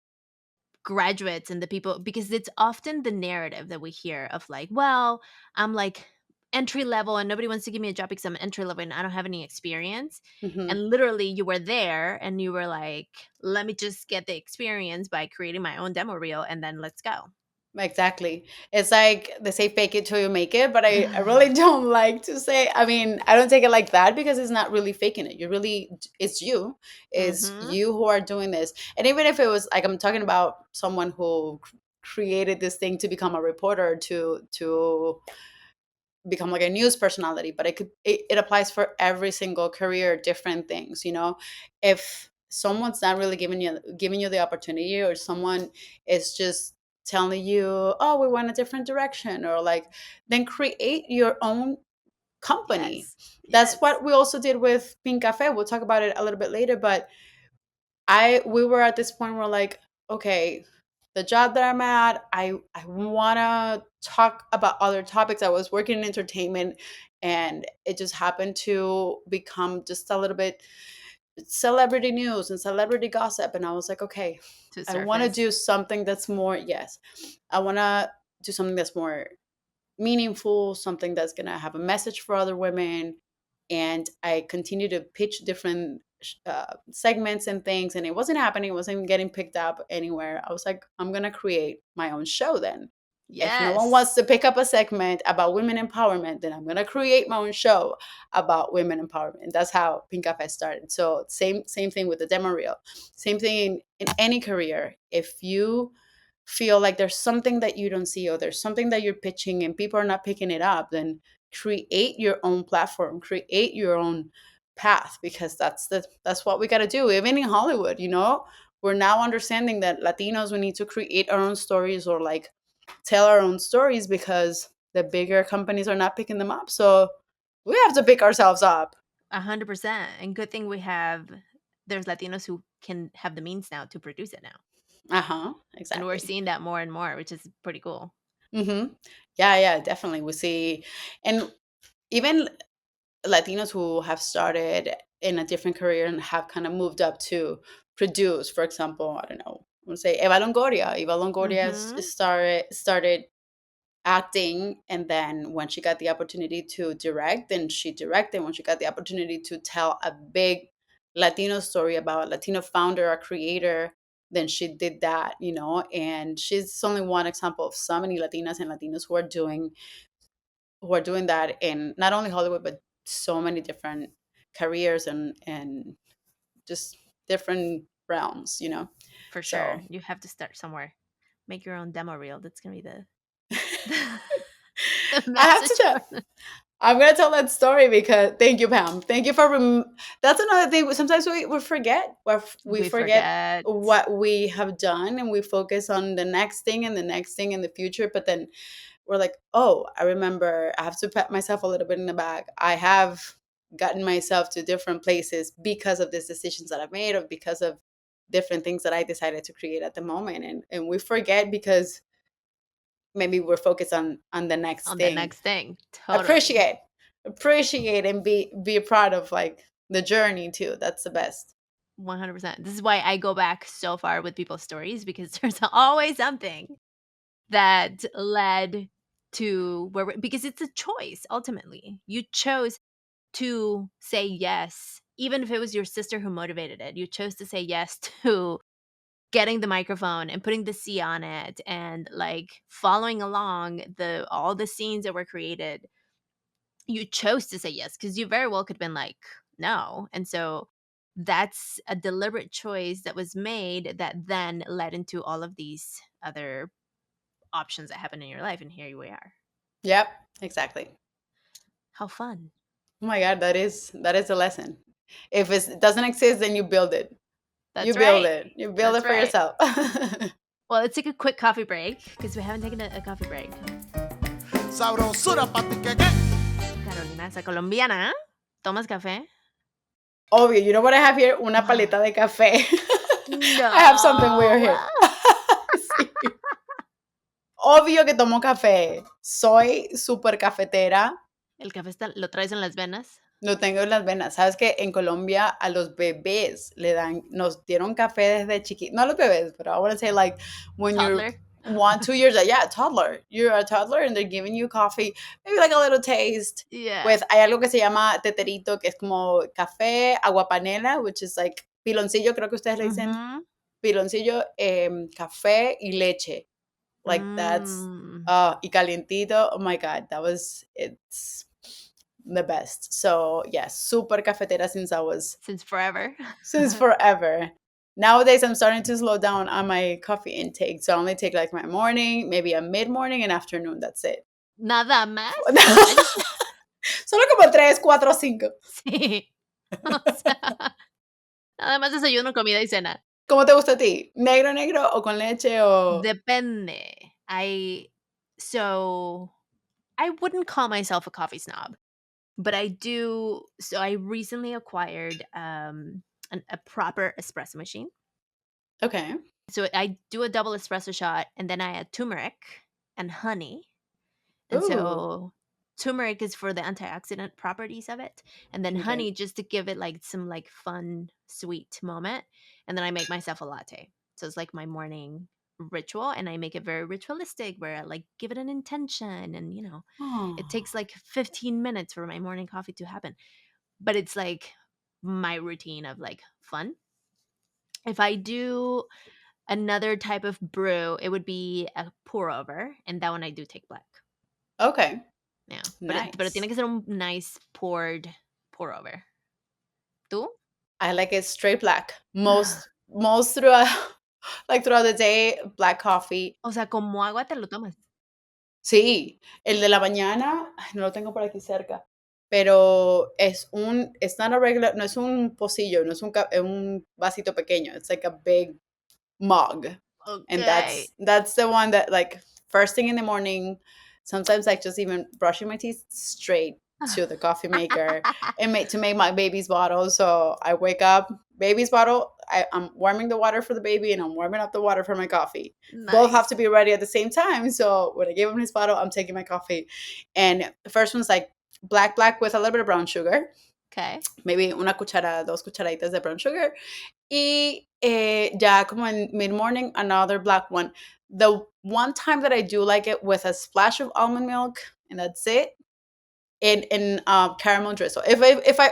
graduates and the people, because it's often the narrative that we hear of like, well, I'm like entry level and nobody wants to give me a job because I'm entry level and I don't have any experience. Hmm. And literally, you were there and you were like, let me just get the experience by creating my own demo reel and then let's go. Exactly. It's like they say fake it till you make it, but I really don't like to say, I mean, I don't take it like that because it's not really faking it. You really, it's you. It's Mm-hmm. you who are doing this. And even if it was like I'm talking about someone who created this thing to become a reporter, to become like a news personality, but it applies for every single career, different things, you know. If someone's not really giving you the opportunity, or someone is just telling you, oh, we want a different direction, or like, then create your own company. Yes. That's Yes. what we also did with Pinkafe. We'll talk about it a little bit later, but I we were at this point where like, okay, the job that I'm at, I want to talk about other topics. I was working in entertainment, and it just happened to become just a little bit celebrity news and celebrity gossip, and I was like, okay, To I want to surface. do something that's more, yes. I want to do something that's more meaningful, something that's going to have a message for other women. And I continued to pitch different segments and things, and it wasn't happening. It wasn't getting picked up anywhere. I was like, I'm going to create my own show then. If no one Yes. wants to pick up a segment about women empowerment, then I'm going to create my own show about women empowerment. That's how Pink Cafe started. So same thing with the demo reel. Same thing in any career. If you feel like there's something that you don't see, or there's something that you're pitching and people are not picking it up, then create your own platform, create your own path, because that's what we got to do. Even in Hollywood, you know, we're now understanding that Latinos, we need to create our own stories, or like tell our own stories, because the bigger companies are not picking them up. So we have to pick ourselves up. 100%. And good thing we have, there's Latinos who can have the means now to produce it now. Uh-huh, And we're exactly. seeing that more and more, which is pretty cool. Mm-hmm. Yeah, definitely we see. And even Latinos who have started in a different career and have kind of moved up to produce. For example, I don't know, let's say Eva Longoria. Eva Longoria Mm-hmm. started acting, and then when she got the opportunity to direct, then she directed. When she got the opportunity to tell a big Latino story about a Latino founder, a creator, then she did that, you know. And she's only one example of so many Latinas and Latinos who are doing that in not only Hollywood, but so many different careers, and just different realms, you know. For So sure. You have to start somewhere. Make your own demo reel. That's going to be the, the I have to message tell. for I'm gonna tell that story because thank you, Pam. Thank you for. That's another thing. Sometimes we forget. We we forget forget. what we have done, and we focus on the next thing and the next thing in the future. But then we're like, oh, I remember. I have to pat myself a little bit in the back. I have gotten myself to different places because of these decisions that I've made, or because of different things that I decided to create at the moment, and we forget because maybe we're focused on the next On the thing. next thing. Totally. Appreciate and be proud of like the journey too. That's the best. 100%. This is why I go back so far with people's stories because there's always something that led to where because it's a choice ultimately. You chose to say yes, even if it was your sister who motivated it. You chose to say yes to getting the microphone and putting the C on it and like following along the all the scenes that were created. You chose to say yes because you very well could have been like no. And so that's a deliberate choice that was made that then led into all of these other options that happen in your life. And here we are. Yep, exactly. How fun. Oh my god, that is a lesson. If it doesn't exist, then you build it. You That's build right. it. You build That's it for right. yourself. Well, let's take a quick coffee break because we haven't taken a coffee break. Sabrosura pa' ti que qué. Carolina, esa colombiana. ¿Tomas café? Obvio, you know what I have here? Una paleta de café. I have something weird here. No. Sí. Obvio que tomo café. Soy súper cafetera. ¿El café lo traes en las venas? Lo tengo en las venas. Sabes que en Colombia a los bebés nos dieron café desde chiquitos. No a los bebés, pero I want to say like when you're Toddler. 1, 2 years, yeah, toddler. You're a toddler and they're giving you coffee, maybe like a little taste Yeah. with, hay algo que se llama teterito, que es como café, agua panela, which is like piloncillo, creo que ustedes le dicen, Mm-hmm. piloncillo, café y leche. Like that's, Mm. y calientito. Oh my God, it's the best. So yes, super cafetera Since forever. since forever. Nowadays, I'm starting to slow down on my coffee intake. So I only take like my morning, maybe a mid morning and afternoon. That's it. Nada más. O sea, Solo como tres, cuatro, cinco. sí. O sea, nada más desayuno, comida y cena. ¿Cómo te gusta a ti? ¿Negro, negro o con leche o...? Depende. So I wouldn't call myself a coffee snob, but I do. So I recently acquired a proper espresso machine. Okay. So I do a double espresso shot, and then I add turmeric and honey. And Ooh. so turmeric is for the antioxidant properties of it, and then Okay. honey just to give it like some like fun sweet moment. And then I make myself a latte. So it's like my morning ritual, and I make it very ritualistic where I like give it an intention, and it Oh. takes like 15 minutes for my morning coffee to happen. But it's like my routine of like fun. If I do another type of brew, it would be a pour over, and that one I do take black. Okay. Yeah, pero Nice. tiene que ser un nice pour over. ¿Tú? I like it straight black. Most throughout, like throughout the day, black coffee. O sea, como agua te lo tomas. Sí, el de la mañana, ay, no lo tengo por aquí cerca, pero it's not a regular, no es un pocillo, no es un vasito pequeño, it's like a big mug. And Okay. that's the one that, like, first thing in the morning, sometimes like just even brushing my teeth straight to the coffee maker and to make my baby's bottle. So I wake up, baby's bottle, I'm warming the water for the baby and I'm warming up the water for my coffee. Both have Nice. to be ready at the same time. So when I give him his bottle, I'm taking my coffee. And the first one's like black with a little bit of brown sugar, Okay. maybe una cuchara, dos cucharaditas de brown sugar. Y ya como en mid-morning, another black one. The one time that I do like it with a splash of almond milk, and that's it, in caramel drizzle. If I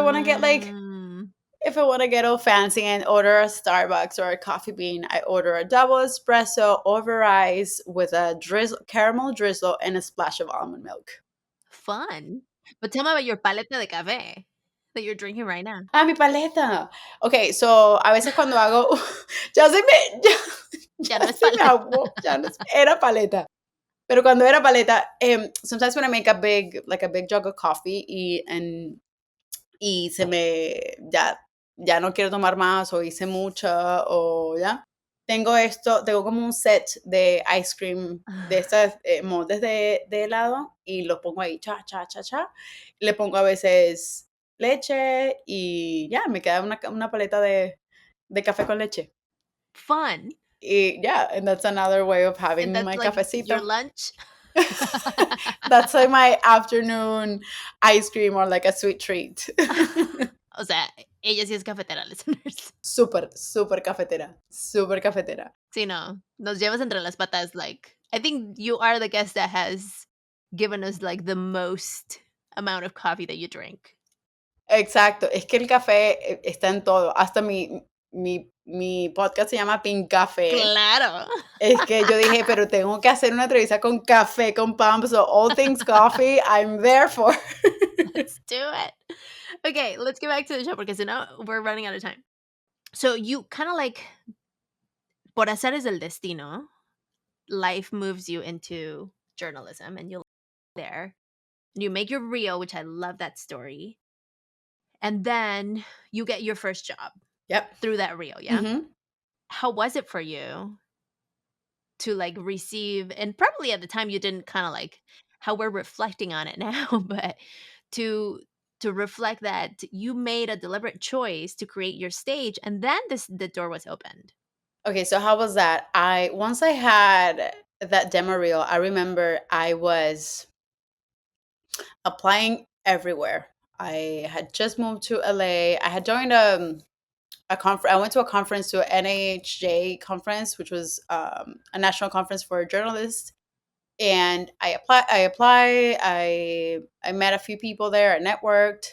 want to get like, Mm, if I want to get all fancy and order a Starbucks or a coffee bean, I order a double espresso over ice with a caramel drizzle and a splash of almond milk. fun. But tell me about your paleta de café that you're drinking right now. Ah, mi paleta. Okay, so a veces cuando hago, ya se me, Ya ya no es se me paleta. aguó, ya no era paleta. Pero cuando era paleta, sometimes when I make a big jug of coffee y se me, ya no quiero tomar más o hice mucha o ya, tengo como un set de ice cream de estas moldes de helado y los pongo ahí, cha, cha, cha, cha. Le pongo a veces leche y ya, me queda una paleta de café con leche. Fun. Y yeah, and that's another way of And having that's my like your cafecito. lunch. That's like my afternoon ice cream or like a sweet treat. O sea, ella sí es cafetera, listeners. Súper, súper cafetera, súper cafetera. Sí, no. Nos llevas entre las patas. Like, I think you are the guest that has given us like the most amount of coffee that you drink. Exacto, es que el café está en todo. Hasta mi podcast se llama Pinkafe. Claro. Es que yo dije, pero tengo que hacer una entrevista con café, con pump, so all things coffee, I'm there for. Let's do it. Okay, let's get back to the show because now we're running out of time. So you kind of like, por hacer el destino, life moves you into journalism and you're there. You make your reel, which I love that story. And then you get your first job Yep. through that reel, yeah? Mhm. How was it for you to like receive, and probably at the time you didn't kind of like how we're reflecting on it now, but to reflect that you made a deliberate choice to create your stage and then the door was opened. Okay, so how was that? Once I had that demo reel, I remember I was applying everywhere. I had just moved to LA. I had joined a conference. I went to a conference, to an NAHJ conference, which was a national conference for journalists. And I met a few people there. I networked,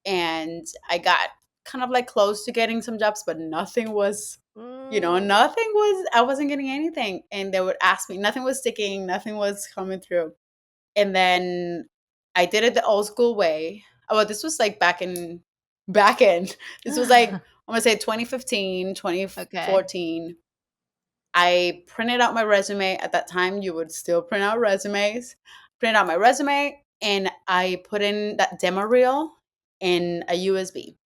and I got kind of like close to getting some jobs, but nothing was, Mm. nothing was. I wasn't getting anything, and they would ask me. Nothing was sticking. Nothing was coming through. And then I did it the old school way. Oh, well, this was like back in. This was like, I'm gonna say 2015, twenty Okay. fourteen. I printed out my resume. At that time, you would still print out resumes. Printed out my resume, and I put in that demo reel in a USB.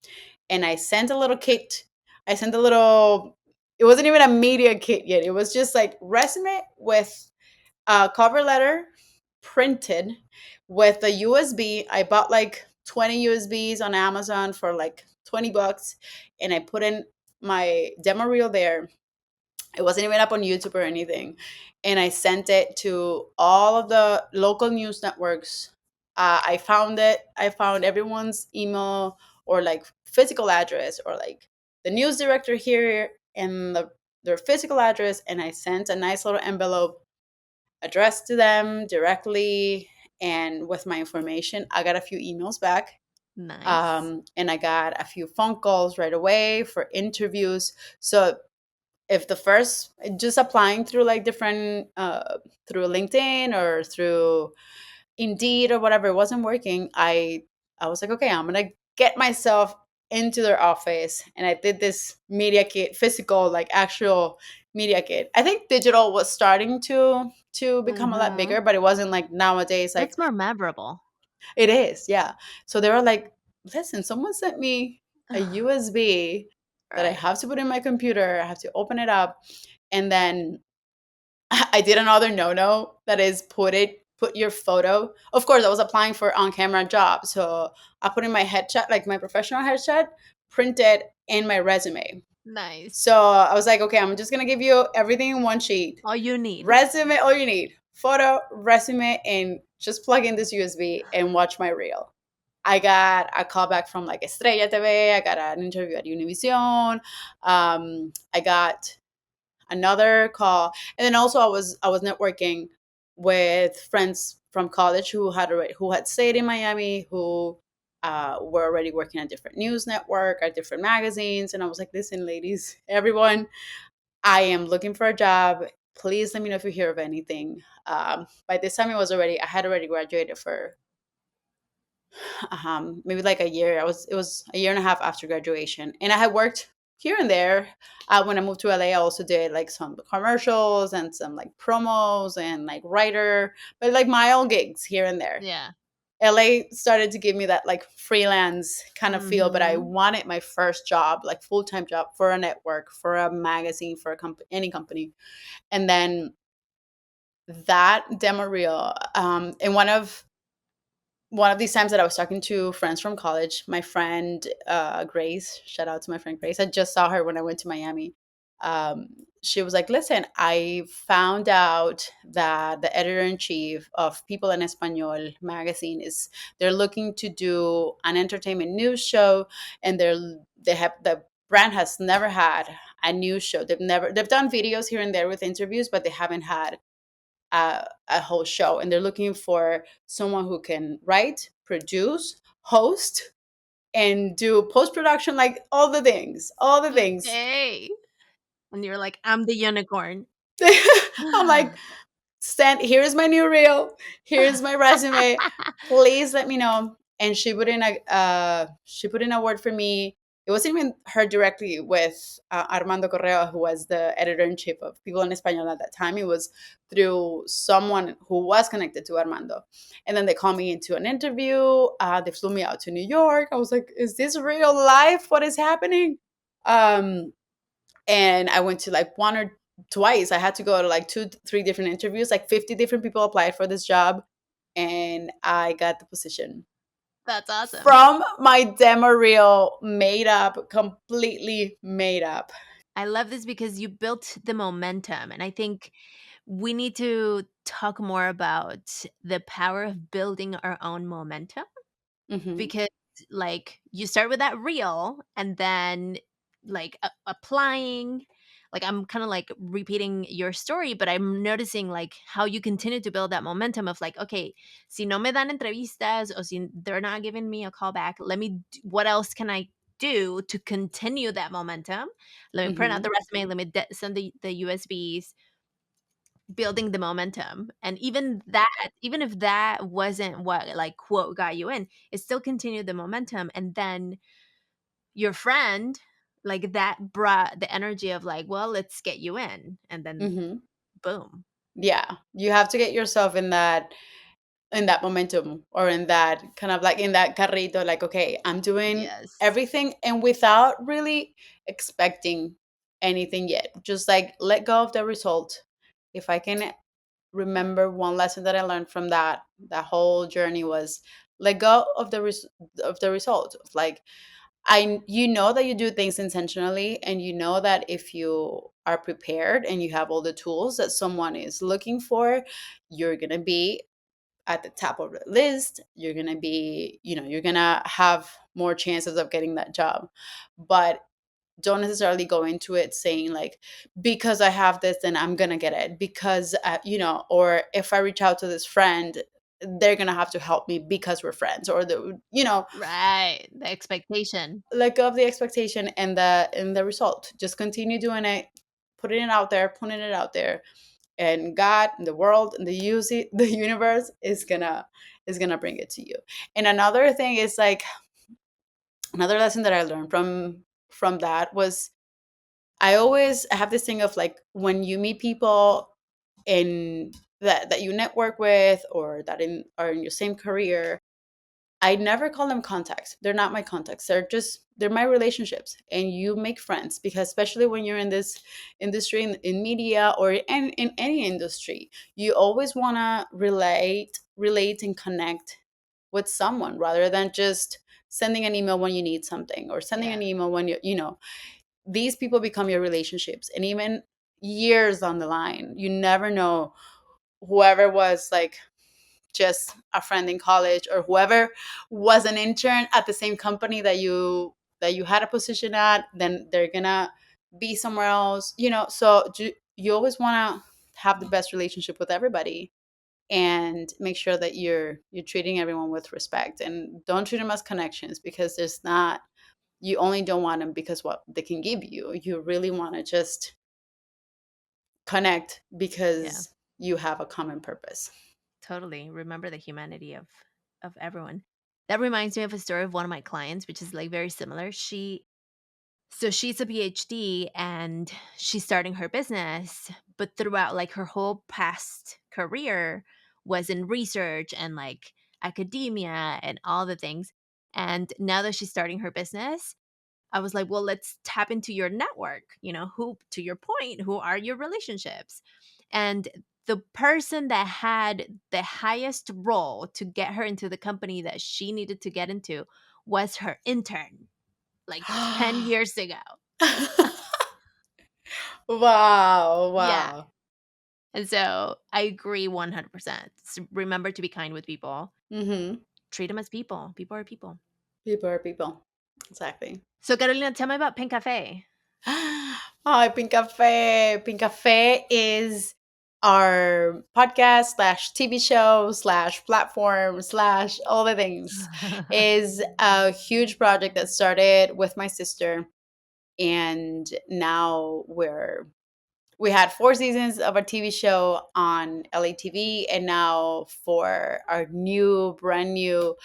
And I sent a little kit. I sent a little, it wasn't even a media kit yet. It was just like resume with a cover letter printed with a USB. I bought like 20 USBs on Amazon for like $20, and I put in my demo reel there. It wasn't even up on YouTube or anything. And I sent it to all of the local news networks. I found it. I found everyone's email or like physical address, or like the news director here and their physical address. And I sent a nice little envelope addressed to them directly and with my information. I got a few emails back. Nice. And I got a few phone calls right away for interviews. So if the first, just applying through like different through LinkedIn or through Indeed or whatever, it wasn't working, I was like, okay, I'm gonna get myself into their office. And I did this media kit, physical, like actual media kit. I think digital was starting to become a lot Mm-hmm. bigger, but it wasn't like nowadays. Like It's more memorable. it is, yeah. So they were like, listen, someone sent me a USB that I Right. have to put in my computer. I have to open it up. And then I did another no that is put your photo. Of course, I was applying for on camera jobs. So I put in my headshot, like my professional headshot, printed in my resume. Nice. So I was like, okay, I'm just gonna give you everything in one sheet. All you need. Resume, all you need. Photo, resume, and just plug in this USB and watch my reel. I got a call back from like Estrella TV. I got an interview at Univision. I got another call, and then also I was networking with friends from college who had stayed in Miami, who were already working at different news network, at different magazines. And I was like, listen, ladies, everyone, I am looking for a job. Please let me know if you hear of anything. By this time, I had already graduated for maybe like a year. It was a year and a half after graduation, and I had worked here and there. When I moved to LA, I also did like some commercials and some like promos and like writer, but like my own gigs here and there. Yeah. LA started to give me that like freelance kind of feel, but I Mm-hmm. wanted my first job, like full time job for a network, for a magazine, for any company. And then that demo reel, and one of these times that I was talking to friends from college, my friend Grace, shout out to my friend Grace. I just saw her when I went to Miami. Um, she was like, "Listen, I found out that the editor in chief of People en Español magazine they're looking to do an entertainment news show, and the brand has never had a news show. They've done videos here and there with interviews, but they haven't had a whole show, and they're looking for someone who can write, produce, host, and do post production, like all the things." Okay. And you're like, I'm the unicorn. I'm like, stand here is my new reel, here's my resume, please let me know. And she put in a word for me. It wasn't even her directly with Armando Correa, who was the editor-in-chief of People in Español at that time. It was through someone who was connected to Armando. And then they called me into an interview. They flew me out to New York. I was like, is this real life? What is happening? um, and I went to like one or twice. I had to go to like two, three different interviews. Like 50 different people applied for this job, and I got the position That's awesome. from my demo reel, made up, completely made up. I love this because you built the momentum. And I think we need to talk more about the power of building our own momentum Hmm. because, like, you start with that reel and then like applying. Like I'm kind of like repeating your story, but I'm noticing like how you continue to build that momentum of like, okay, si no me dan entrevistas or si they're not giving me a call back, what else can I do to continue that momentum? Let me print out Hmm. the resume, let me send the USBs, building the momentum. And even that, even if that wasn't what like quote got you in, it still continued the momentum. And then your friend, like that brought the energy of like, well, let's get you in. And then Hmm. boom. Yeah, you have to get yourself in that momentum, or in that kind of like in that carrito, like, okay, I'm doing Yes. everything, and without really expecting anything yet, just like let go of the result. If I can remember one lesson that I learned from that whole journey, was let go of of the result. Like, you know that you do things intentionally, and you know that if you are prepared and you have all the tools that someone is looking for, you're going to be at the top of the list. You're going to be, you're going to have more chances of getting that job. But don't necessarily go into it saying like, because I have this, then I'm going to get it, because or if I reach out to this friend, they're going to have to help me because we're friends, or Right. The expectation. let go of the expectation and the result. Just continue doing it, putting it out there, and God and the world and the universe is gonna bring it to you. And another thing is like, another lesson that I learned from that was, I always have this thing of like, when you meet people in that you network with, or that are in your same career, I never call them contacts. They're not my contacts. They're my relationships. And you make friends, because especially when you're in this industry, in media, or in any industry, you always want to relate and connect with someone, rather than just sending an email when you need something, or sending Yeah. an email when these people become your relationships. And even years on the line, you never know, whoever was like just a friend in college, or whoever was an intern at the same company that you had a position at, then they're gonna be somewhere else, so you always want to have the best relationship with everybody, and make sure that you're treating everyone with respect, and don't treat them as connections, because there's not you only don't want them because what they can give you. You really want to just connect Yeah. because you have a common purpose. Totally. Remember the humanity of everyone. That reminds me of a story of one of my clients, which is like very similar. She's a PhD and she's starting her business, but throughout like her whole past career was in research and like academia and all the things. And now that she's starting her business, I was like, well, let's tap into your network. Who, to your point, who are your relationships? And the person that had the highest role to get her into the company that she needed to get into was her intern, like 10 years ago. Wow, Yeah. wow. And so I agree 100%. Remember to be kind with people. Mhm. Treat them as people. People are people. People are people. Exactly. So, Carolina, tell me about Pinkafe. Hi, Pinkafe. Pinkafe is our podcast slash TV show slash platform slash all the things. Is a huge project that started with my sister, and now we had 4 seasons of our TV show on LATV, and now for our brand new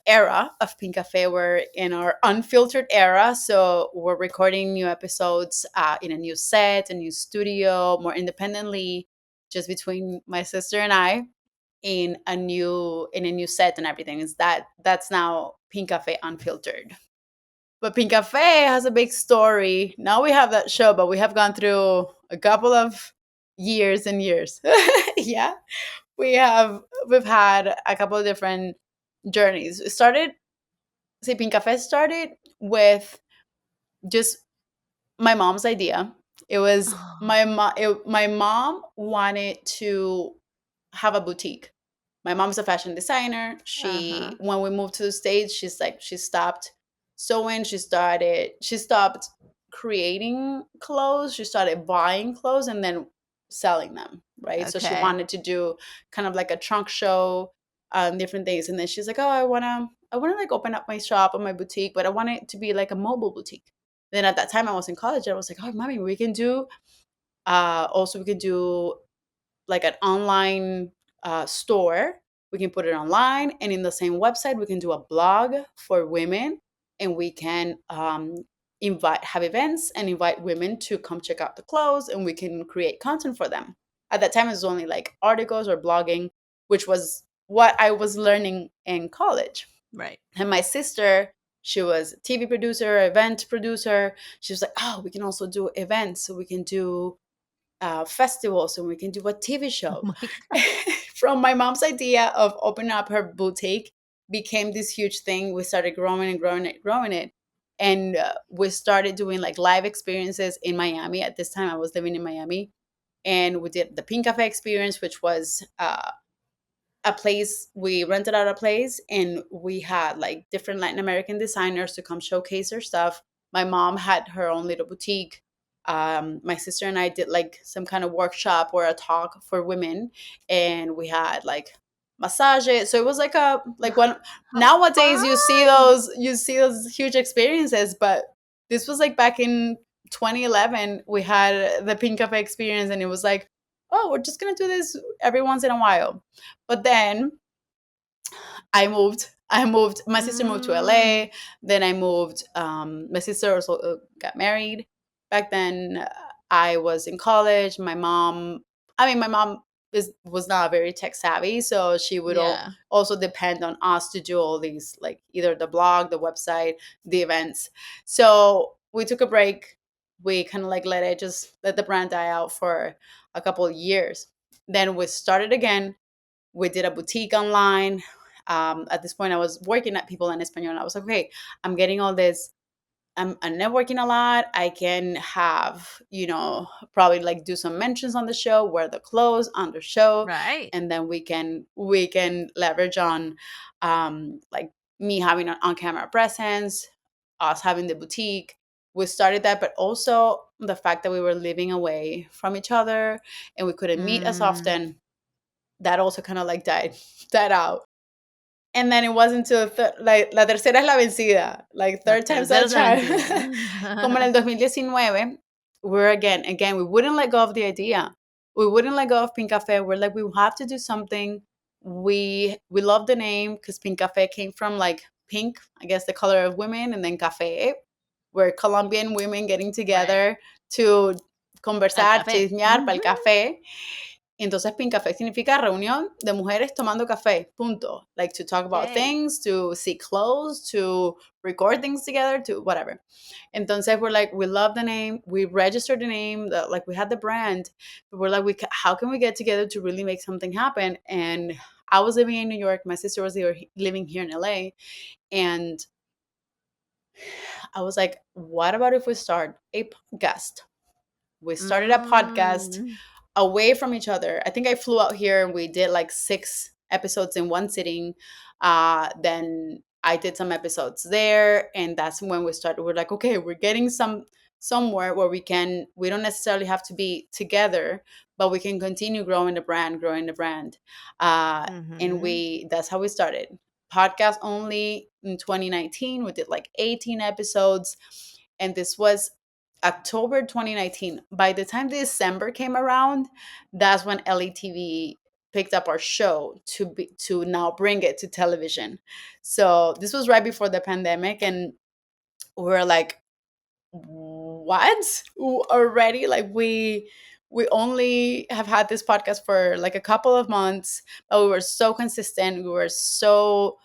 era of Pink Cafe. We're in our unfiltered era, so we're recording new episodes in a new set, a new studio, more independently, just between my sister and I, in a new set and everything. Is that's now Pink Cafe Unfiltered. But Pink Cafe has a big story. Now we have that show, but we have gone through a couple of years and years. Yeah, we've had a couple of different journeys. It started See, Pink Cafe started with just my mom's idea. It was Oh, my mom wanted to have a boutique. My mom's a fashion designer. uh-huh. When we moved to the States, she stopped sewing. She stopped creating clothes. She started buying clothes and then selling them, right? So she Okay. wanted to do kind of like a trunk show, different things. And then she's like, "Oh, I wanna like open up my shop or my boutique, but I want it to be like a mobile boutique." Then at that time I was in college. I was like, "Oh, mommy, we can do also we could do like an online store. We can put it online, and in the same website, we can do a blog for women, and we can invite have events and invite women to come check out the clothes, and we can create content for them." At that time, it was only like articles or blogging, which was what I was learning in college. Right. And my sister, she was a TV producer, event producer. She was like, "Oh, we can also do events, so we can do festivals and we can do a TV Oh show." my God. From my mom's idea of opening up her boutique became this huge thing. We started growing and growing it. And we started doing like live experiences in Miami. At this time, I was living in Miami. And we did the Pinkafe experience, which was a place. We rented out a place and we had like different Latin American designers to come showcase their stuff. My mom had her own little boutique. My sister and I did like some kind of workshop or a talk for women, and we had like massages. So it was like a like one. How Nowadays fun. you see those huge experiences, but this was like back in 2011. We had the Pink Cafe experience, and it was like, oh, we're just gonna do this every once in a while. But then I moved. My sister moved to Mm, LA. Then I moved. My sister also got married. Back then, I was in college. My mom was not very tech savvy, so she would yeah. also depend on us to do all these, like either the blog, the website, the events. So we took a break. We kind of like let the brand die out for a couple of years. Then we started again. We did a boutique online. At this point, I was working at People en Español. I was like, okay, I'm getting all this. I'm networking a lot. I can have, probably like do some mentions on the show, wear the clothes on the show, Right. and then we can leverage on like me having an on camera presence, us having the boutique. We started that, but also the fact that we were living away from each other and we couldn't meet as Mm, often, that also kind of like died out. And then it wasn't until like la tercera es la vencida, like la third time's our tercera es la charm. Como en vencida. el 2019, we're again, we wouldn't let go of the idea. We wouldn't let go of Pink Cafe. We're like, we have to do something. We love the name because Pink Cafe came from like pink, I guess the color of women, and then cafe. We're Colombian women getting Right. together to Al conversar, café. chismear para el café. Entonces, Pink Café significa reunión de mujeres tomando café, punto. Like to talk about Yay. things, to see clothes, to record things together, to whatever. Entonces, we're like, we love the name. We registered the name, like we had the brand, but we're like, how can we get together to really make something happen? And I was living in New York. My sister was living here in LA. And I was like, what about if we start a podcast? We started a podcast Mm, away from each other. I think I flew out here and we did like 6 episodes in one sitting. Then I did some episodes there, and that's when we started. We're like, okay, we're getting somewhere where we don't necessarily have to be together, but we can continue growing the brand. And mhm. we that's how we started. Podcast only in 2019. We did like 18 episodes, and this was October 2019. By the time December came around, that's when LETV picked up our show to now bring it to television. So this was right before the pandemic, and we were like, what? Already? Like we only have had this podcast for like a couple of months, but we were so consistent. We were so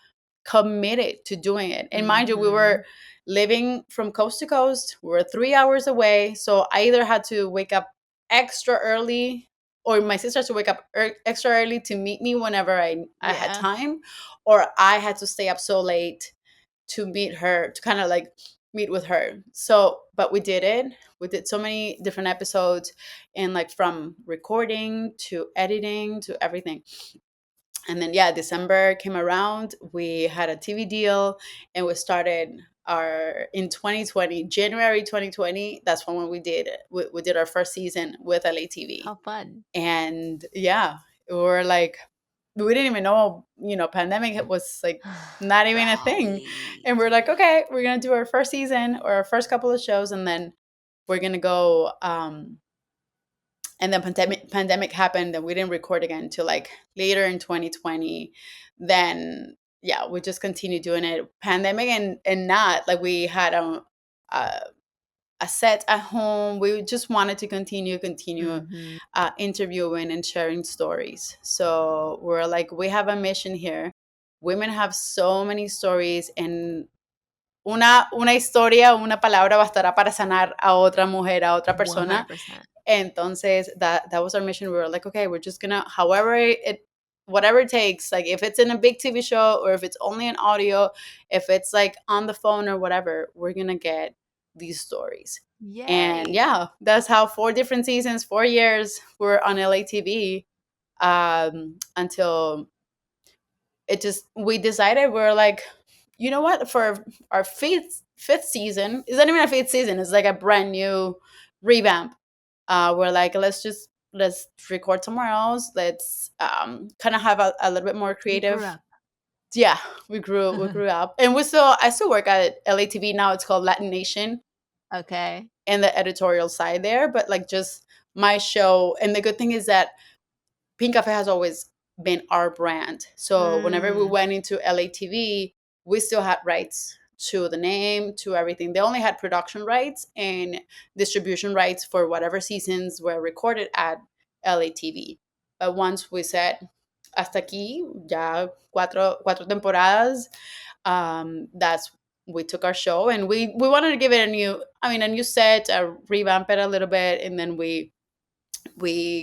committed to doing it. And mind you, we were Mhm. living from coast to coast. We were 3 hours away. So I either had to wake up extra early, or my sister had to wake up extra early to meet me whenever I had Yeah. time, or I had to stay up so late to meet her, to kind of like meet with her. So, but we did it. We did so many different episodes, and like from recording to editing to everything. And then yeah, December came around, we had a TV deal, and we started our in 2020, January 2020. That's when we did our first season with LATV. How fun. And yeah, we were like, we didn't even know, pandemic was like not even a thing. Right. And we're like, okay, we're gonna do our first season or our first couple of shows, and then we're gonna go. And then pandemic happened, and we didn't record again until like later in 2020. Then yeah, we just continued doing it. Pandemic and not like we had a a set at home. We just wanted to continue Mm-hmm. interviewing and sharing stories. So we're like, we have a mission here. Women have so many stories, and una historia, una palabra bastará para sanar a otra mujer, a otra persona. 100%. Entonces that was our mission. We were like, okay, we're just gonna, however it, whatever it takes, like if it's in a big TV show or if it's only an audio, if it's like on the phone or whatever, we're gonna get these stories. And Yay. yeah, that's how 4 different seasons, 4 years we're on LATV, until it just, we decided, we're like, you know what, for our fifth season, it's not even a fifth season, it's like a brand new revamp. We're like, let's record somewhere else. Let's kind of have a little bit more You grew creative. up. Yeah, we grew up, and I still work at LATV now. It's called Latin Nation, Okay. and the editorial side there, but like just my show. And the good thing is that Pinkafe has always been our brand. So whenever we Mm, went into LATV, we still had rights to the name, to everything. They only had production rights and distribution rights for whatever seasons were recorded at LATV. But once we said, hasta aquí, ya cuatro temporadas, that's, we took our show, and we wanted to give it a new set, revamp it a little bit, and then we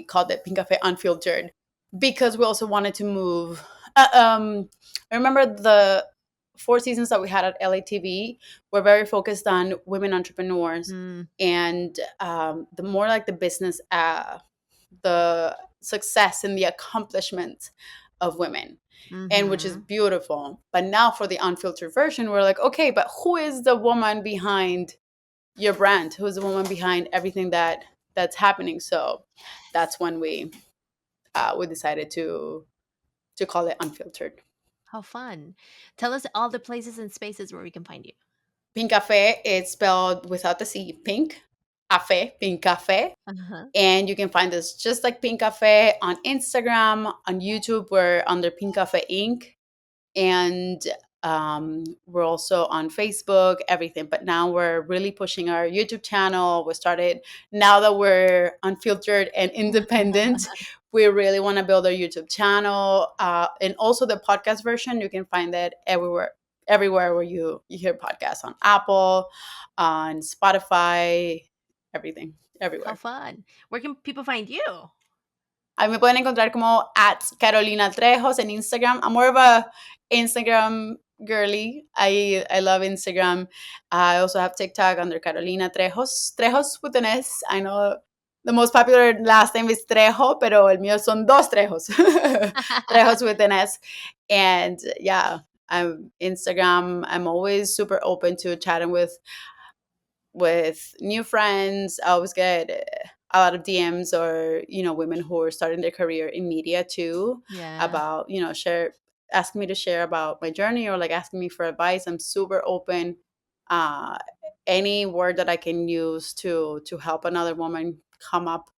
called it Pinkafe Unfiltered, because we also wanted to move. I remember the 4 seasons that we had at LATV were very focused on women entrepreneurs, mm, and the more like the business, the success and the accomplishment of women, and which is mm-hmm. beautiful. But now for the unfiltered version, we're like, okay, but who is the woman behind your brand? Who's the woman behind everything that's happening? So that's when we decided to call it Unfiltered. How fun. Tell us all the places and spaces where we can find you. Pink Cafe, it's spelled without the C. Pink Cafe, Pink Cafe. Uh-huh. And you can find us just like Pink Cafe on Instagram, on YouTube. We're under Pink Cafe Inc. And we're also on Facebook, everything. But now we're really pushing our YouTube channel. We started, now that we're unfiltered and independent, we really want to build our YouTube channel, and also the podcast version. You can find that everywhere where you hear podcasts, on Apple, on Spotify, everything, How everywhere. fun. Where can people find you? A mí me pueden encontrar como at Carolina Trejos en Instagram. I'm more of a Instagram girly. I love Instagram. I also have TikTok under Carolina Trejos. Trejos with an S. I know the most popular last name is Trejo, pero el mío son dos Trejos. Trejos with an S. And yeah, I'm Instagram. I'm always super open to chatting with new friends. I always get a lot of DMs, or women who are starting their career in media too, Yeah. about share asking me to share about my journey, or like asking me for advice. I'm super open. uh any word that I can use to help another woman come up,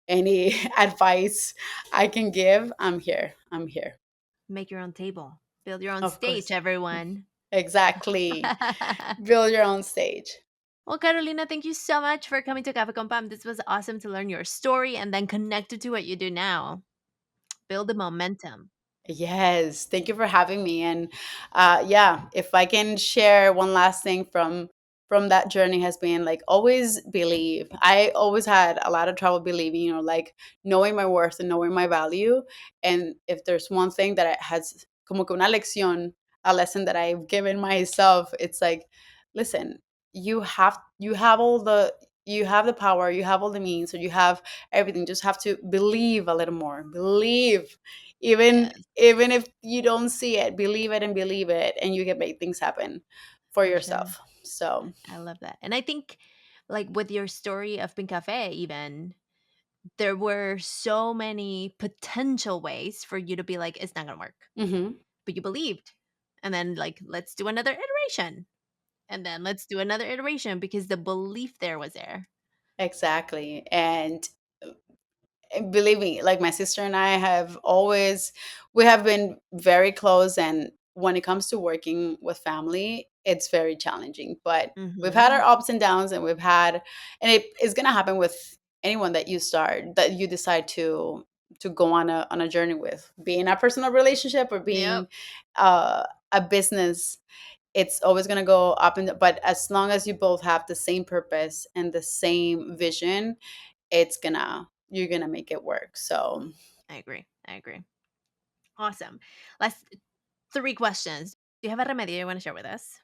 any advice I can give, I'm here. Make your own table. Build your own Of stage, course. everyone. Exactly. Build your own stage. Well, Carolina, thank you so much for coming to Cafe con Pam. This was awesome to learn your story and then connect it to what you do now. Build the momentum. Yes, thank you for having me. And yeah, if I can share one last thing from that journey, has been like, always believe. I always had a lot of trouble believing, like knowing my worth and knowing my value. And if there's one thing that has como que una lección, a lesson that I've given myself, it's like, listen, you have the power, you have all the means, or you have everything. Just have to believe a little more. Believe, even Yes. even if you don't see it, believe it, and believe it, and you can make things happen. for For sure. yourself. So, I love that. And I think, like, with your story of Pinkafe, even, there were so many potential ways for you to be like, it's not going to work. mhm, But you believed. And then, like, let's do another iteration. And then let's do another iteration because the belief there was there. exactly. And believe me, like my sister and I have always, we have been very close. And when it comes to working with family, it's very challenging. But we've had our Mm-hmm. ups and downs, and we've had, and it is going to happen with anyone that you start, that you decide to go on a journey with, being a personal relationship or Yep. being a business. It's always going to go up and but as long as you both have the same purpose and the same vision, it's gonna you're gonna make it work. So I agree. I agree. Awesome. Last three questions. Do you have a remedio you want to share with us?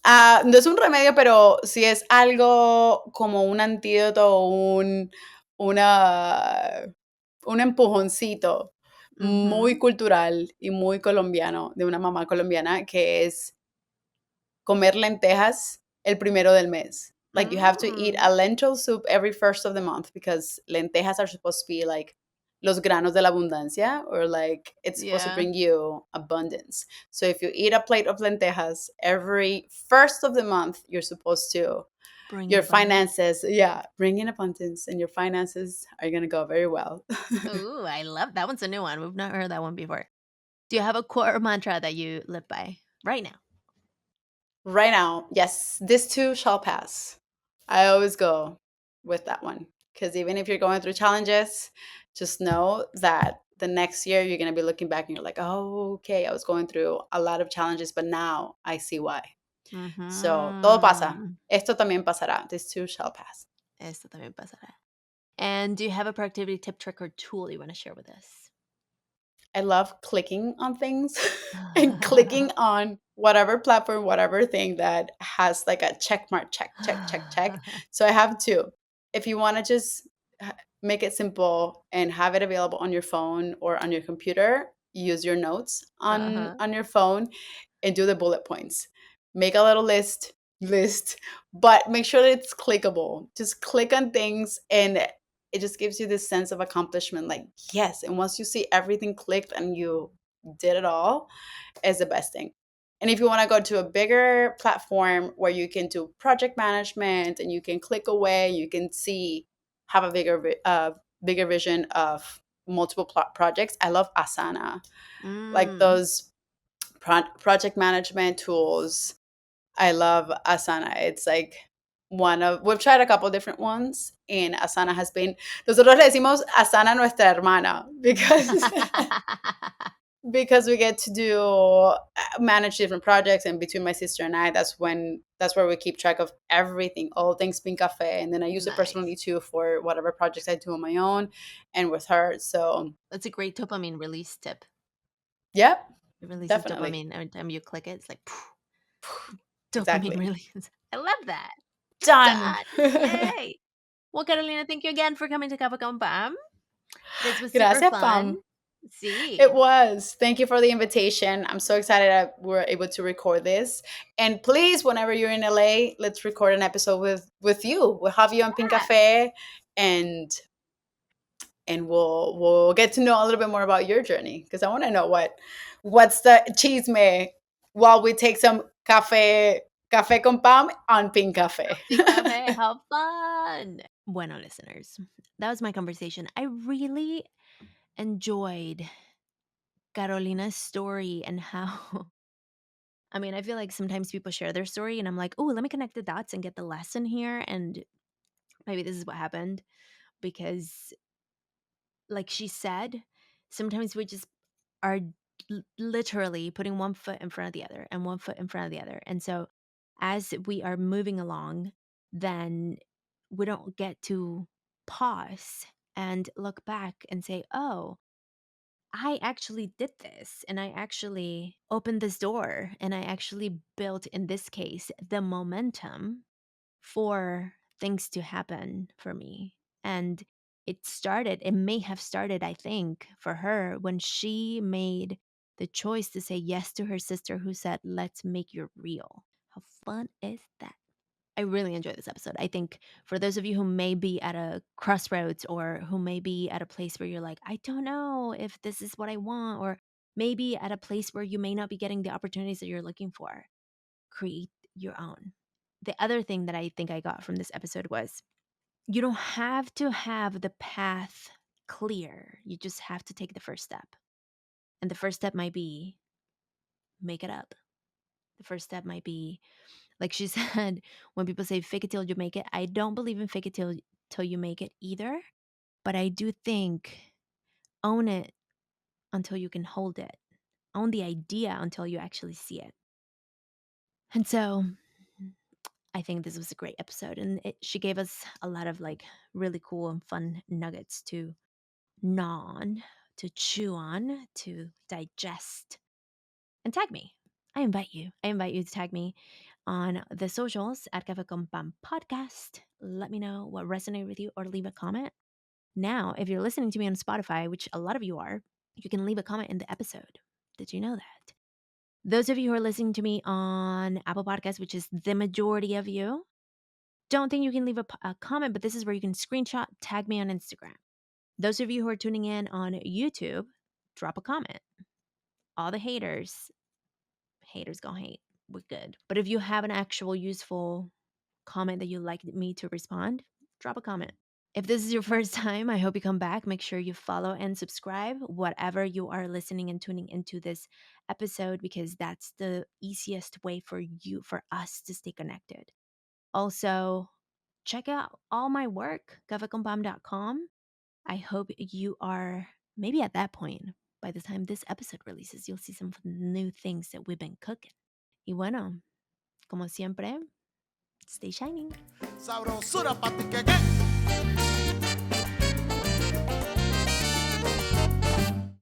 no es un remedio, pero sí es algo como un antídoto o una, un empujoncito muy Mm-hmm. cultural y muy colombiano, de una mamá colombiana, que es comer lentejas el primero del mes. Like you have to eat Mm. a lentil soup every first of the month, because lentejas are supposed to be like los granos de la abundancia, or like it's supposed to Yeah. bring you abundance. So if you eat a plate of lentejas every first of the month, you're supposed to, Bring in your abundance. finances, yeah, bring in abundance, and your finances are going to go very well. Ooh, I love that one's a new one. We've not heard that one before. Do you have a core mantra that you live by right now? Right now, yes, this too shall pass. I always go with that one, because even if you're going through challenges, just know that the next year you're going to be looking back and you're like, oh, okay, I was going through a lot of challenges, but now I see why. So, todo pasa. Mm-hmm. Esto también pasará. This too shall pass. Esto también pasará. And do you have a productivity tip, trick, or tool you want to share with us? I love clicking on things and clicking on whatever platform, whatever thing that has like a check mark, check, check, check, check. So I have two. If you want to just make it simple and have it available on your phone or on your computer, use your notes Uh-huh. on your phone and do the bullet points. Make a little list, but make sure that it's clickable. Just click on things, and it just gives you this sense of accomplishment, like yes. And once you see everything clicked and you did it all, is the best thing. And if you want to go to a bigger platform where you can do project management and you can click away, you can see, have a bigger vision of multiple projects. I love Asana, like Mm. those project management tools. I love Asana. It's like one of, we've tried a couple different ones, and Asana has been, nosotros le decimos Asana nuestra hermana, because because we get to do manage different projects. And between my sister and I, that's where we keep track of everything, all things Pinkafe. And then I use it personally Nice. too for whatever projects I do on my own and with her. So That's a great dopamine release tip. yeah, It releases definitely. dopamine every time you click it. It's like dopamine Exactly. release. I love that. Done. Done. Yay. Well, Carolina, thank you again for coming to Capa con Pam. This was super Gracias, fun. Pam. It See. was. Thank you for the invitation. I'm so excited that we're able to record this. And please, whenever you're in LA, let's record an episode with you. We'll have you on Pink Yeah. Cafe, and we'll get to know a little bit more about your journey, because I want to know what's the chisme while we take some cafe con Pam on Pink Cafe. Pinkafe, how fun. Bueno, listeners, that was my conversation. I really enjoyed Carolina's story and how I mean, I feel like sometimes people share their story and I'm like, oh, let me connect the dots and get the lesson here. And maybe this is what happened because, like she said, sometimes we just are literally putting one foot in front of the other and one foot in front of the other. And so as we are moving along, then we don't get to pause and look back and say, oh, I actually did this and I actually opened this door and I actually built, in this case, the momentum for things to happen for me. And it may have started, I think, for her when she made the choice to say yes to her sister who said, let's make you real. fun is that? I really enjoyed this episode. I think for those of you who may be at a crossroads or who may be at a place where you're like, I don't know if this is what I want, or maybe at a place where you may not be getting the opportunities that you're looking for, create your own. The other thing that I think I got from this episode was you don't have to have the path clear. You just have to take the first step. And the first step might be make it up. The first step might be, like she said, when people say fake it till you make it, I don't believe in fake it till you make it either. But I do think own it until you can hold it. Own the idea until you actually see it. And so I think this was a great episode. And she gave us a lot of like really cool and fun nuggets to gnaw on, to chew on, to digest. And tag me. I invite you. I invite you to tag me on the socials at Cafe Con Pan Podcast. Let me know what resonated with you or leave a comment. Now, if you're listening to me on Spotify, which a lot of you are, you can leave a comment in the episode. Did you know that? Those of you who are listening to me on Apple Podcasts, which is the majority of you, don't think you can leave a comment, but this is where you can screenshot, tag me on Instagram. Those of you who are tuning in on YouTube, drop a comment. All the haters gonna hate. We're good. But if you have an actual useful comment that you'd like me to respond, drop a comment. If this is your first time, I hope you come back. Make sure you follow and subscribe, whatever you are listening and tuning into this episode, because that's the easiest way for us to stay connected. Also, check out all my work, cafecompam.com. I hope you are maybe at that point, by the time this episode releases, you'll see some of the new things that we've been cooking. Y bueno, como siempre, stay shining. Sabrosura pa' ti que